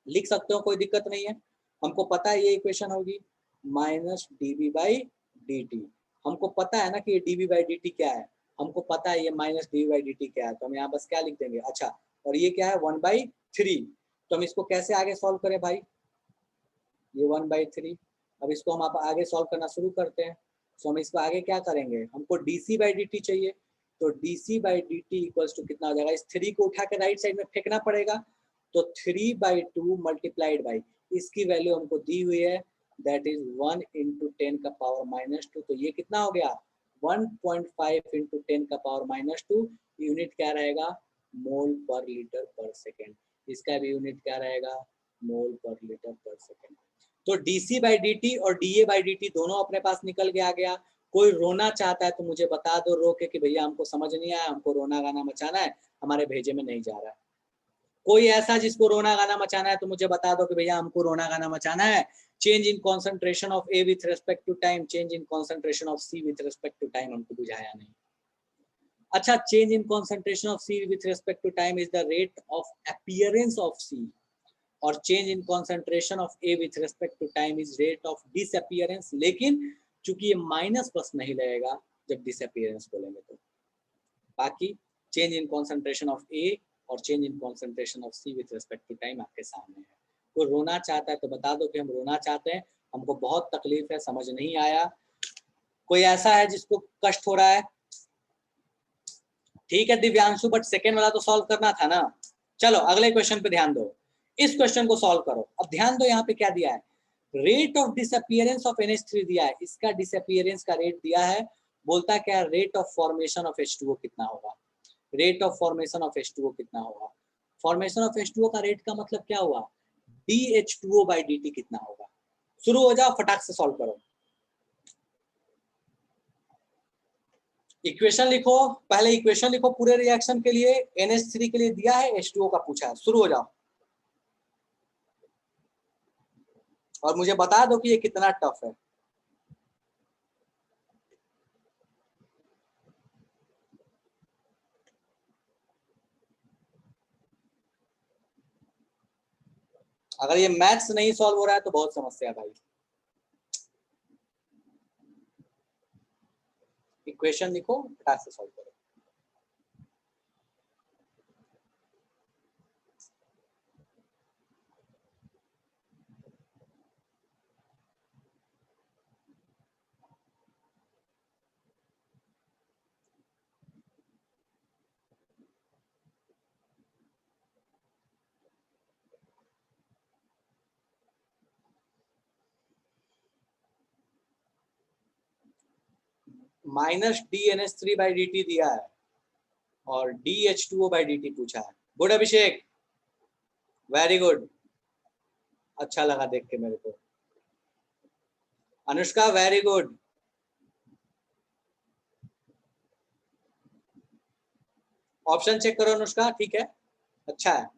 लिख सकते हो, कोई दिक्कत नहीं है। हमको पता है ये इक्वेशन होगी माइनस dv बाई dt, हमको पता है ना कि ये dv बाई dt क्या है, हमको पता है ये माइनस dv बाई dt क्या है, तो हम यहाँ बस क्या लिख देंगे, अच्छा और ये क्या है 1/3, तो हम इसको कैसे आगे सॉल्व करें भाई, ये 1/3। अब इसको हम आप आगे सॉल्व करना शुरू करते हैं, सो हम इसको आगे क्या करेंगे, हमको dc बाई dt चाहिए, तो dc by dt equals to कितना हो जाएगा, इस 3 को उठा के राइट साइड में फेंकना पड़ेगा, तो 3/2 मल्टीप्लाइड बाई इसकी वैल्यू हमको दी हुई है, दैट इज 1 × 10 का पावर -2, तो ये कितना हो गया 1.5 × 10 का पावर -2, यूनिट क्या रहेगा मोल पर लीटर पर सेकेंड, इसका भी यूनिट क्या रहेगा मोल पर लीटर पर सेकेंड। तो dc बाई dt और da बाई dt दोनों अपने पास निकल के आ गया। कोई रोना चाहता है तो मुझे बता दो रो के कि भैया हमको समझ नहीं आया, हमको रोना गाना मचाना है, हमारे भेजे में नहीं जा रहा है। कोई ऐसा जिसको रोना गाना मचाना है तो मुझे बता दो कि भैया हमको रोना गाना मचाना है। Change in concentration of A with respect to time, change in concentration of C with respect to time हमको बुझाया नहीं। अच्छा, change in concentration of C with respect to time is the rate of appearance of C, और change in concentration of A with respect to time is rate of disappearance. लेकिन चूंकि ये माइनस प्लस नहीं लगेगा जब डिसअपीयरेंस बोलेंगे तो, बाकी change in concentration of A और change in concentration of C with respect to time आपके सामने है। कोई रोना चाहता है तो बता दो कि हम रोना चाहते हैं, हमको बहुत तकलीफ है, समझ नहीं आया। कोई ऐसा है जिसको कष्ट हो रहा है? ठीक है दिव्यांशु, बट सेकेंड वाला तो सॉल्व करना था ना। चलो अगले क्वेश्चन पे ध्यान दो, इस क्वेश्चन को सॉल्व करो। अब ध्यान दो यहाँ पे क्या दिया है, rate of disappearance of NH3 दिया है, इसका डिसअपीयरेंस का रेट दिया है, बोलता क्या है rate of formation of H2O कितना होगा, rate of formation of H2O कितना होगा। फॉर्मेशन ऑफ H2O का रेट का मतलब क्या हुआ, DH2O बाई dt कितना होगा। शुरू हो जाओ, फटाक से सॉल्व करो। इक्वेशन लिखो, पहले इक्वेशन लिखो पूरे रिएक्शन के लिए, NH3 के लिए दिया है, H2O का पूछा है। शुरू हो जाओ और मुझे बता दो कि ये कितना टफ है। अगर ये मैथ्स नहीं सॉल्व हो रहा है तो बहुत समस्या है भाई। इक्वेशन लिखो, फटाक से सॉल्व करो। -DNH3 बाई dt दिया है और DH2O बाई dt पूछा है। गुड अभिषेक, वेरी गुड, अच्छा लगा देख के मेरे को। Anushka very good, option check करो अनुष्का, ठीक है, अच्छा है।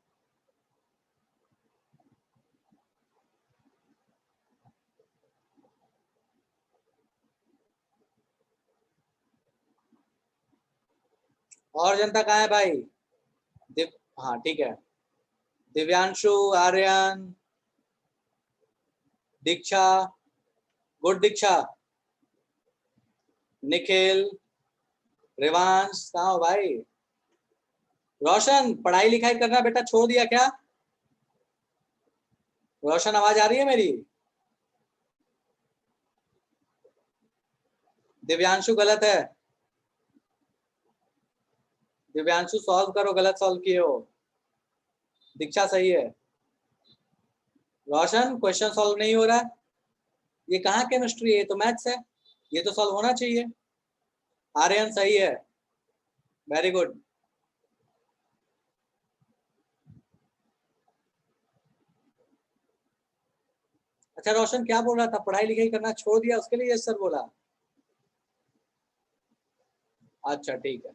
और जनता कहाँ है भाई? हाँ ठीक है, दिव्यांशु, आर्यन, दीक्षा, गुड दीक्षा, निखिल, रेवांश, कहाँ हो भाई? रोशन, पढ़ाई लिखाई करना बेटा छोड़ दिया क्या? रोशन, आवाज आ रही है मेरी? दिव्यांशु गलत है, दिव्यांशु सॉल्व करो, गलत सॉल्व किए हो। दीक्षा सही है। रोशन, क्वेश्चन सॉल्व नहीं हो रहा है, ये कहाँ केमिस्ट्री है, ये तो मैथ्स है, ये तो सॉल्व होना चाहिए। आर्यन सही है, वेरी गुड। अच्छा रोशन क्या बोल रहा था, पढ़ाई लिखाई करना छोड़ दिया, उसके लिए यस सर बोला? अच्छा ठीक है,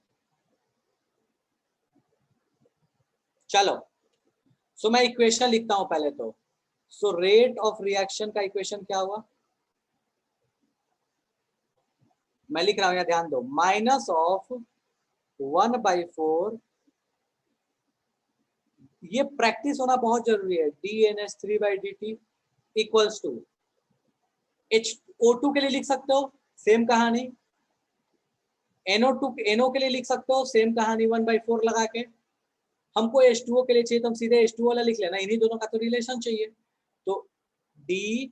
चलो। सो मैं इक्वेशन लिखता हूं पहले तो। सो रेट ऑफ रिएक्शन का इक्वेशन क्या हुआ, मैं लिख रहा हूं, ध्यान दो, -1/4, ये प्रैक्टिस होना बहुत जरूरी है, DNH3 by dt equals to HO2 के लिए लिख सकते हो सेम कहानी, NO के लिए लिख सकते हो सेम कहानी 1/4 लगा के। हमको H2O के लिए चाहिए तो हम सीधे H2O वाला लिख लेना, इन्हीं दोनों का तो रिलेशन चाहिए। तो D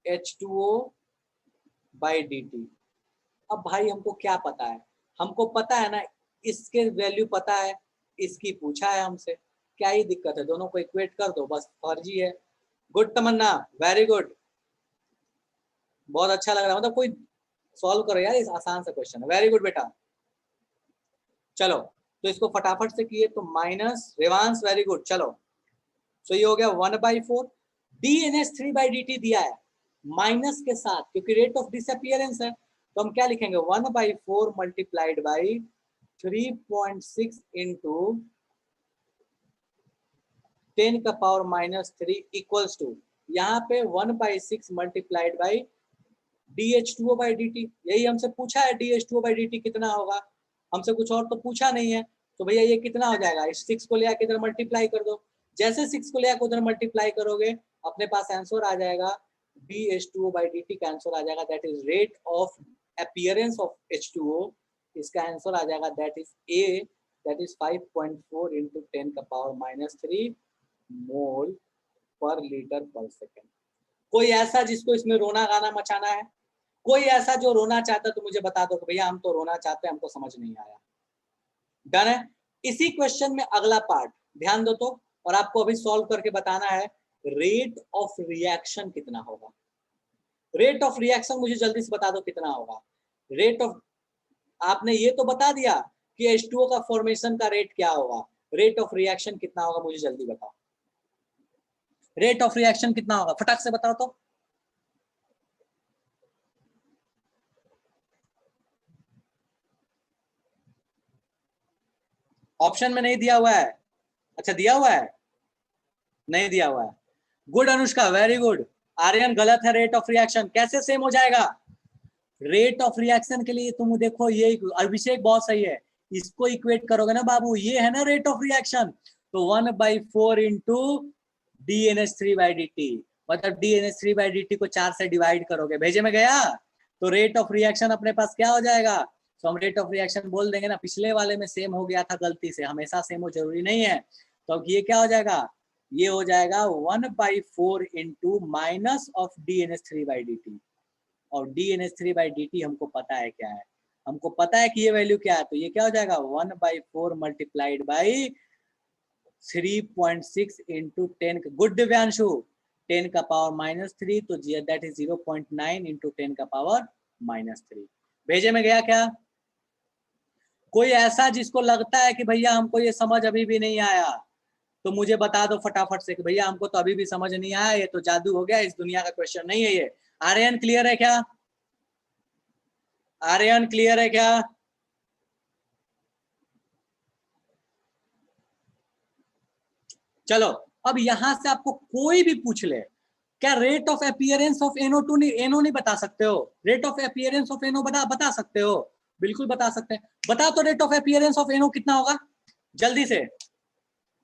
H2O/dt। अब भाई हमको क्या पता है, हमको पता है ना, इसके वैल्यू पता है, इसकी पूछा है हमसे, क्या ही दिक्कत है, दोनों को इक्वेट कर दो, बस फर्जी है। गुड तमन्ना, वेरी गुड, बहुत अच्छा लग रहा है, मतलब कोई सॉल्व करो यार, इस आसान सा क्वेश्चन है, वेरी गुड बेटा। चलो तो इसको फटाफट से किए तो माइनस, रेवांश वेरी गुड। चलो सो ये हो गया 1/4, dNH3/dt दिया है माइनस के साथ, क्योंकि रेट ऑफ डिसअपियरेंस है, तो हम क्या लिखेंगे 1/4 multiplied by 3.6 into 10⁻³ equals to, यहाँ पे 1/6 मल्टीप्लाइड बाई dH2O/dt, यही हमसे पूछा है, dH2O/dt कितना होगा, हमसे कुछ और तो पूछा नहीं है। तो भैया ये कितना हो जाएगा, इस 6 को ले आके इधर मल्टीप्लाई कर दो, जैसे 6 को ले आके उधर मल्टीप्लाई करोगे अपने पास आंसर आ जाएगा, dH2O/dt का आंसर आ जाएगा, that is rate of appearance of H2O, इसका आंसर आ जाएगा that is A, that is 5.4 into 10⁻³ मोल पर लीटर पर सेकेंड। कोई ऐसा जिसको इसमें रोना गाना मचाना है, कोई ऐसा जो रोना चाहता है तो मुझे बता दो कि भैया हम तो रोना चाहते हैं, हमको समझ नहीं आया। डन है। इसी क्वेश्चन में अगला पार्ट ध्यान दो तो, और आपको अभी सॉल्व करके बताना है रेट ऑफ रिएक्शन कितना होगा। रेट ऑफ रिएक्शन मुझे जल्दी से बता दो कितना होगा। रेट ऑफ, आपने ये तो बता दिया कि H2O का फॉर्मेशन का रेट क्या होगा, रेट ऑफ रिएक्शन कितना होगा मुझे जल्दी बताओ। रेट ऑफ रिएक्शन कितना होगा फटाक से बताओ तो। ऑप्शन में नहीं दिया हुआ है, अच्छा दिया हुआ है, नहीं दिया हुआ है। Good Anushka, very good. Aryan गलत है, रेट ऑफ रिएक्शन कैसे सेम हो जाएगा, रेट ऑफ रिएक्शन के लिए तुम देखो, ये अभिषेक बहुत सही है, इसको इक्वेट करोगे ना बाबू, ये है ना रेट ऑफ रिएक्शन, तो 1/4 इंटू dNH3/dt, मतलब dNH3/dt को 4 से डिवाइड करोगे, भेजे में गया, तो रेट ऑफ रिएक्शन अपने पास क्या हो जाएगा, तो हम रेट ऑफ रिएक्शन बोल देंगे ना, पिछले वाले में सेम हो गया था गलती से, हमेशा सेम हो जरूरी नहीं है, तो अब ये क्या हो जाएगा, ये हो जाएगा 1/4 इंटू माइनस ऑफ dNH3/dt, और dNH3/dt हमको पता है क्या है, हमको पता है कि ये वैल्यू क्या है, तो ये क्या हो जाएगा 1/4 multiplied by 3.6 into 10, good Divyanshu, 10⁻³ तो दैट इज 0.9 इंटू 10⁻³ भेजे में गया क्या। कोई ऐसा जिसको लगता है कि भैया हमको ये समझ अभी भी नहीं आया, तो मुझे बता दो फटाफट से कि भैया हमको तो अभी भी समझ नहीं आया, ये तो जादू हो गया, इस दुनिया का क्वेश्चन नहीं है ये। आर्यन क्लियर है क्या, आर्यन क्लियर है क्या। चलो अब यहां से आपको कोई भी पूछ ले, क्या rate of appearance of NO2 NO नहीं बता सकते हो, rate of appearance of NO बता सकते हो, बिल्कुल बता सकते हैं, बता तो rate of appearance of NO कितना होगा जल्दी से,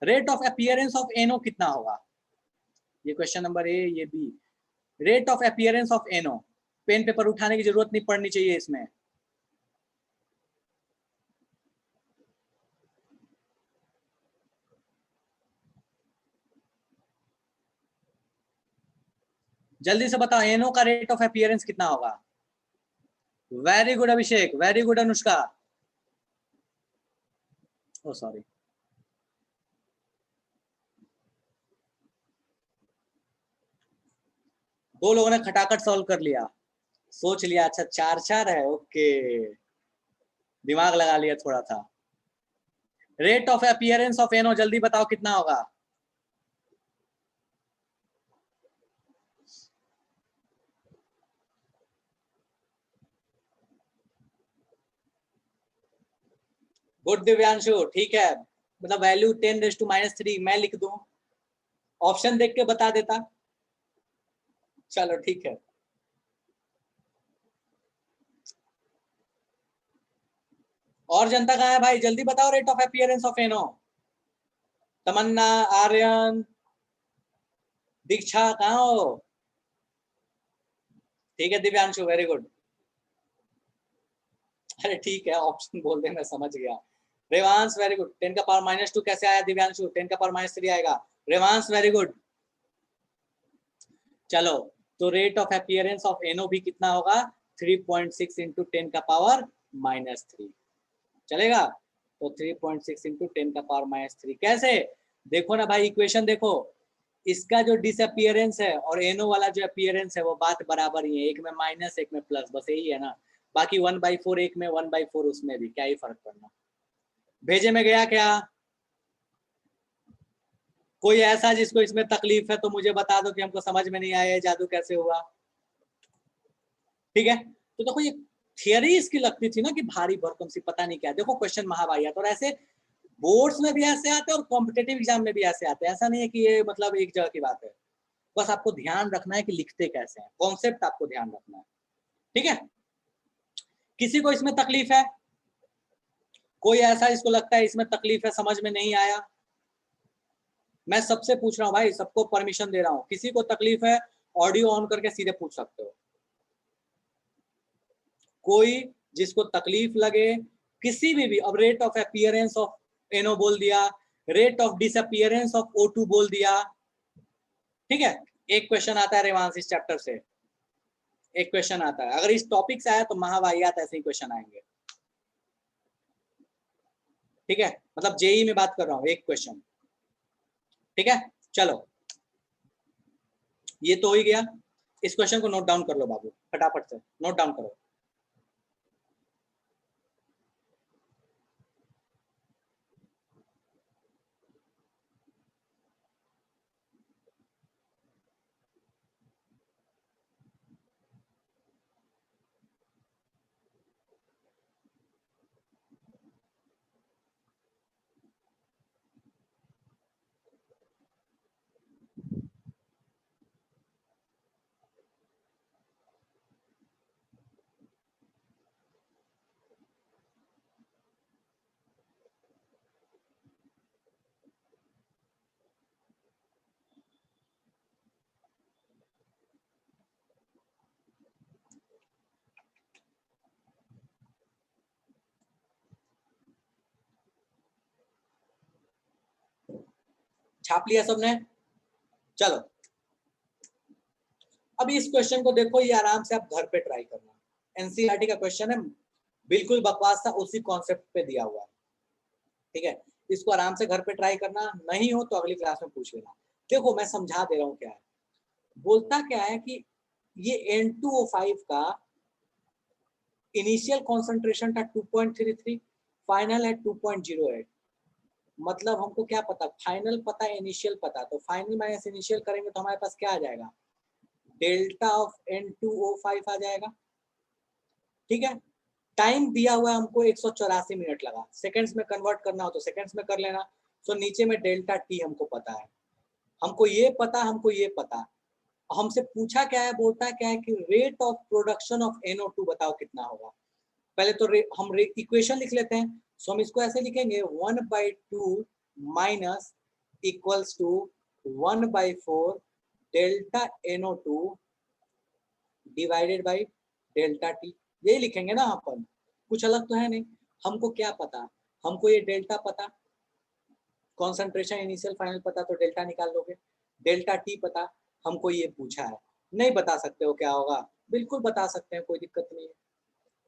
rate of appearance of NO कितना होगा, ये क्वेश्चन नंबर ए, ये B, rate of appearance of NO, pen paper उठाने की जरूरत नहीं पड़नी चाहिए इसमें, जल्दी से बताओ NO का रेट ऑफ अपीयरेंस कितना होगा। वेरी गुड अभिषेक, वेरी गुड अनुष्का, ओ सॉरी, दो लोगों ने खटाखट सॉल्व कर लिया, सोच लिया, अच्छा 4-4 है, ओके, दिमाग लगा लिया थोड़ा सा। Rate of appearance of NO जल्दी बताओ कितना होगा। गुड दिव्यांशु, ठीक है, मतलब वैल्यू 10⁻³ मैं लिख दूं, ऑप्शन देख के बता देता, चलो ठीक है। और जनता कहाँ है भाई, जल्दी बताओ rate of appearance of NO। तमन्ना, आर्यन, दीक्षा कहाँ हो, ठीक है दिव्यांशु, वेरी गुड, अरे ठीक है ऑप्शन बोल दे, मैं समझ गया। रेवांश वेरी गुड, 10⁻² कैसे आया दिव्यांशु, 10⁻³ आएगा, रेवांश वेरी गुड। चलो तो rate of appearance of NO भी कितना होगा 3.6 इंटू 10 का पावर -3 चलेगा। तो 3.6 इंटू 10 का पावर -3 कैसे, देखो ना भाई इक्वेशन देखो, इसका जो डिसअपियरेंस है और NO वाला जो अपीयरेंस है वो बात बराबर ही है, एक में माइनस एक में प्लस, बस यही है ना। बाकी 1/4 एक में 1/4 उसमें भी, क्या ही फर्क पड़ना। भेजे में गया क्या, कोई ऐसा जिसको इसमें तकलीफ है तो मुझे बता दो कि हमको समझ में नहीं आया जादू कैसे हुआ। ठीक है, तो देखो ये थियरी इसकी लगती थी ना कि भारी भरकम सी पता नहीं क्या, देखो क्वेश्चन महावाहियात, और ऐसे बोर्ड्स में भी ऐसे आते हैं और कॉम्पिटेटिव एग्जाम में भी ऐसे आते हैं, ऐसा नहीं है कि ये मतलब एक जगह की बात है। बस आपको ध्यान रखना है कि लिखते कैसे हैं, कॉन्सेप्ट आपको ध्यान रखना है। ठीक है, किसी को इसमें तकलीफ है, कोई ऐसा इसको लगता है इसमें तकलीफ है समझ में नहीं आया, मैं सबसे पूछ रहा हूँ भाई, सबको परमिशन दे रहा हूँ, किसी को तकलीफ है ऑडियो ऑन करके सीधे पूछ सकते हो। कोई जिसको तकलीफ लगे किसी भी अब rate of appearance of NO बोल दिया, rate of disappearance of O2 बोल दिया। ठीक है, एक क्वेश्चन आता है रेवांश इस चैप्टर से, एक क्वेश्चन आता है, अगर इस टॉपिक से आया तो महावाहियात ऐसे ही क्वेश्चन आएंगे। ठीक है, मतलब जेई में बात कर रहा हूँ, एक क्वेश्चन। ठीक है, चलो ये तो हो ही गया, इस क्वेश्चन को नोट डाउन कर लो बाबू, फटाफट से नोट डाउन करो। छाप लिया सबने, चलो अब इस क्वेश्चन को देखो, ये आराम से आप घर पे ट्राई करना, एनसीईआरटी का क्वेश्चन है, बिल्कुल बकवास था, उसी कॉन्सेप्ट पे दिया हुआ है। ठीक है, इसको आराम से घर पे ट्राई करना, नहीं हो तो अगली क्लास में पूछ लेना। देखो मैं समझा दे रहा हूँ क्या है, बोलता क्या है कि ये N2O5 का इनिशियल कॉन्सेंट्रेशन था 2.33, फाइनल है 2.08, मतलब हमको क्या पता, फाइनल पता है इनिशियल पता, तो फाइनल माइनस इनिशियल करेंगे तो हमारे पास क्या आ जाएगा, डेल्टा ऑफ N2O5 आ जाएगा। ठीक है, टाइम दिया हुआ है हमको 184 मिनट लगा, सेकंड्स में कन्वर्ट करना हो तो सेकंड्स में कर लेना। तो नीचे में डेल्टा टी हमको पता है, हमको ये पता, हमको ये पता, हमसे पूछा क्या है, बोलता है क्या है कि rate of production of NO2 बताओ कितना होगा। पहले तो हम इक्वेशन लिख लेते हैं, सो हम इसको ऐसे लिखेंगे 1/2 minus equals to 1/4 delta NO2 divided by delta T, यही लिखेंगे ना अपन, कुछ अलग तो है नहीं। हमको क्या पता, हमको ये डेल्टा पता, कॉन्सेंट्रेशन इनिशियल फाइनल पता, तो डेल्टा निकाल लोगे, डेल्टा टी पता, हमको ये पूछा है, नहीं बता सकते हो क्या होगा, बिल्कुल बता सकते हैं, कोई दिक्कत नहीं है,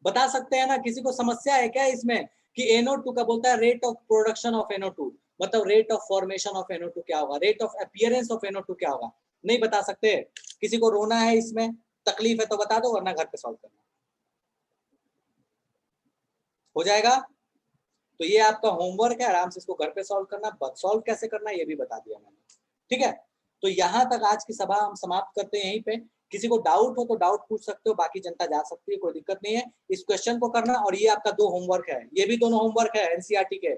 बता सकते हैं ना। किसी को समस्या है क्या इसमें कि NO2 का बोलता है rate of production of NO2, मतलब rate of formation of NO2 क्या होगा, rate of appearance of NO2 क्या होगा, नहीं बता सकते। किसी को रोना है इसमें, तकलीफ है तो बता दो, वरना घर पे सॉल्व करना हो जाएगा। तो ये आपका होमवर्क है, आराम से इसको घर पे सॉल्व करना, सॉल्व कैसे करना ये भी बता दिया मैंने। ठीक है, तो यहाँ तक आज की सभा हम समाप्त करते हैं यहीं पे। किसी को डाउट हो तो डाउट पूछ सकते हो, बाकी जनता जा सकती है, कोई दिक्कत नहीं है। इस क्वेश्चन को करना, और ये आपका 2 होमवर्क है, ये भी दोनों होमवर्क है एनसीईआरटी के,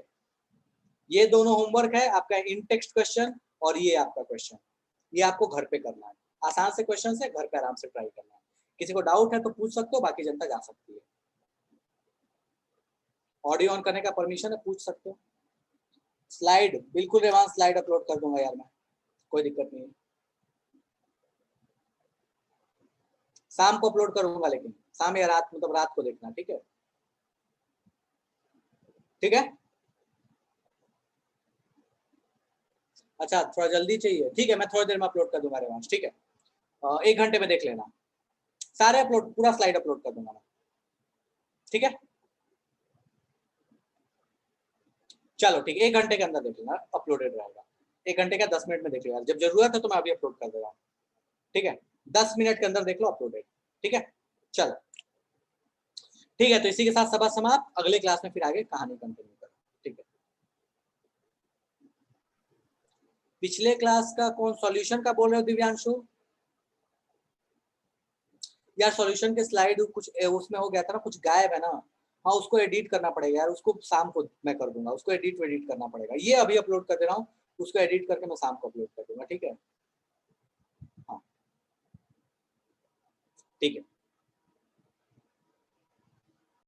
ये दोनों होमवर्क है आपका, इन टेक्स्ट क्वेश्चन और ये आपका क्वेश्चन, ये आपको घर पे करना है, आसान से क्वेश्चन है, घर पे आराम से ट्राई करना है। किसी को डाउट है तो पूछ सकते हो, बाकी जनता जा सकती है। ऑडियो ऑन करने का परमिशन है, पूछ सकते हो। स्लाइड बिल्कुल रेवान स्लाइड अपलोड कर दूंगा यार मैं, कोई दिक्कत नहीं है, शाम को अपलोड करूंगा, लेकिन शाम या रात, मतलब रात को देखना। ठीक है, ठीक है, अच्छा थोड़ा जल्दी चाहिए, ठीक है, मैं थोड़ी देर में अपलोड कर दूंगा रेवांश। ठीक है। 1 घंटे में देख लेना, सारे अपलोड, पूरा स्लाइड अपलोड कर दूंगा मैं, ठीक है। चलो ठीक है, 1 घंटे के अंदर देख लेना, अपलोडेड रहेगा। 1 घंटे का 10 मिनट में देख लो यार, जब जरूरत है तो मैं अभी अपलोड कर दे रहा हूँ, ठीक है। 10 मिनट के अंदर देख लो अपलोडेड, ठीक है। चलो ठीक है, तो इसी के साथ सभा समाप्त, अगले क्लास में फिर आगे कहानी कंटिन्यू करें, ठीक है। पिछले क्लास का कौन सॉल्यूशन का बोल रहे हो दिव्यांशु? यार सॉल्यूशन के स्लाइड कुछ उसमें हो गया था ना, कुछ गायब है ना। हाँ उसको एडिट करना पड़ेगा यार, उसको शाम को मैं कर दूंगा, उसको एडिट करना पड़ेगा। ये अभी अपलोड कर दे रहा हूँ, उसको एडिट करके मैं शाम को अपलोड कर दूंगा, ठीक है। हाँ ठीक है।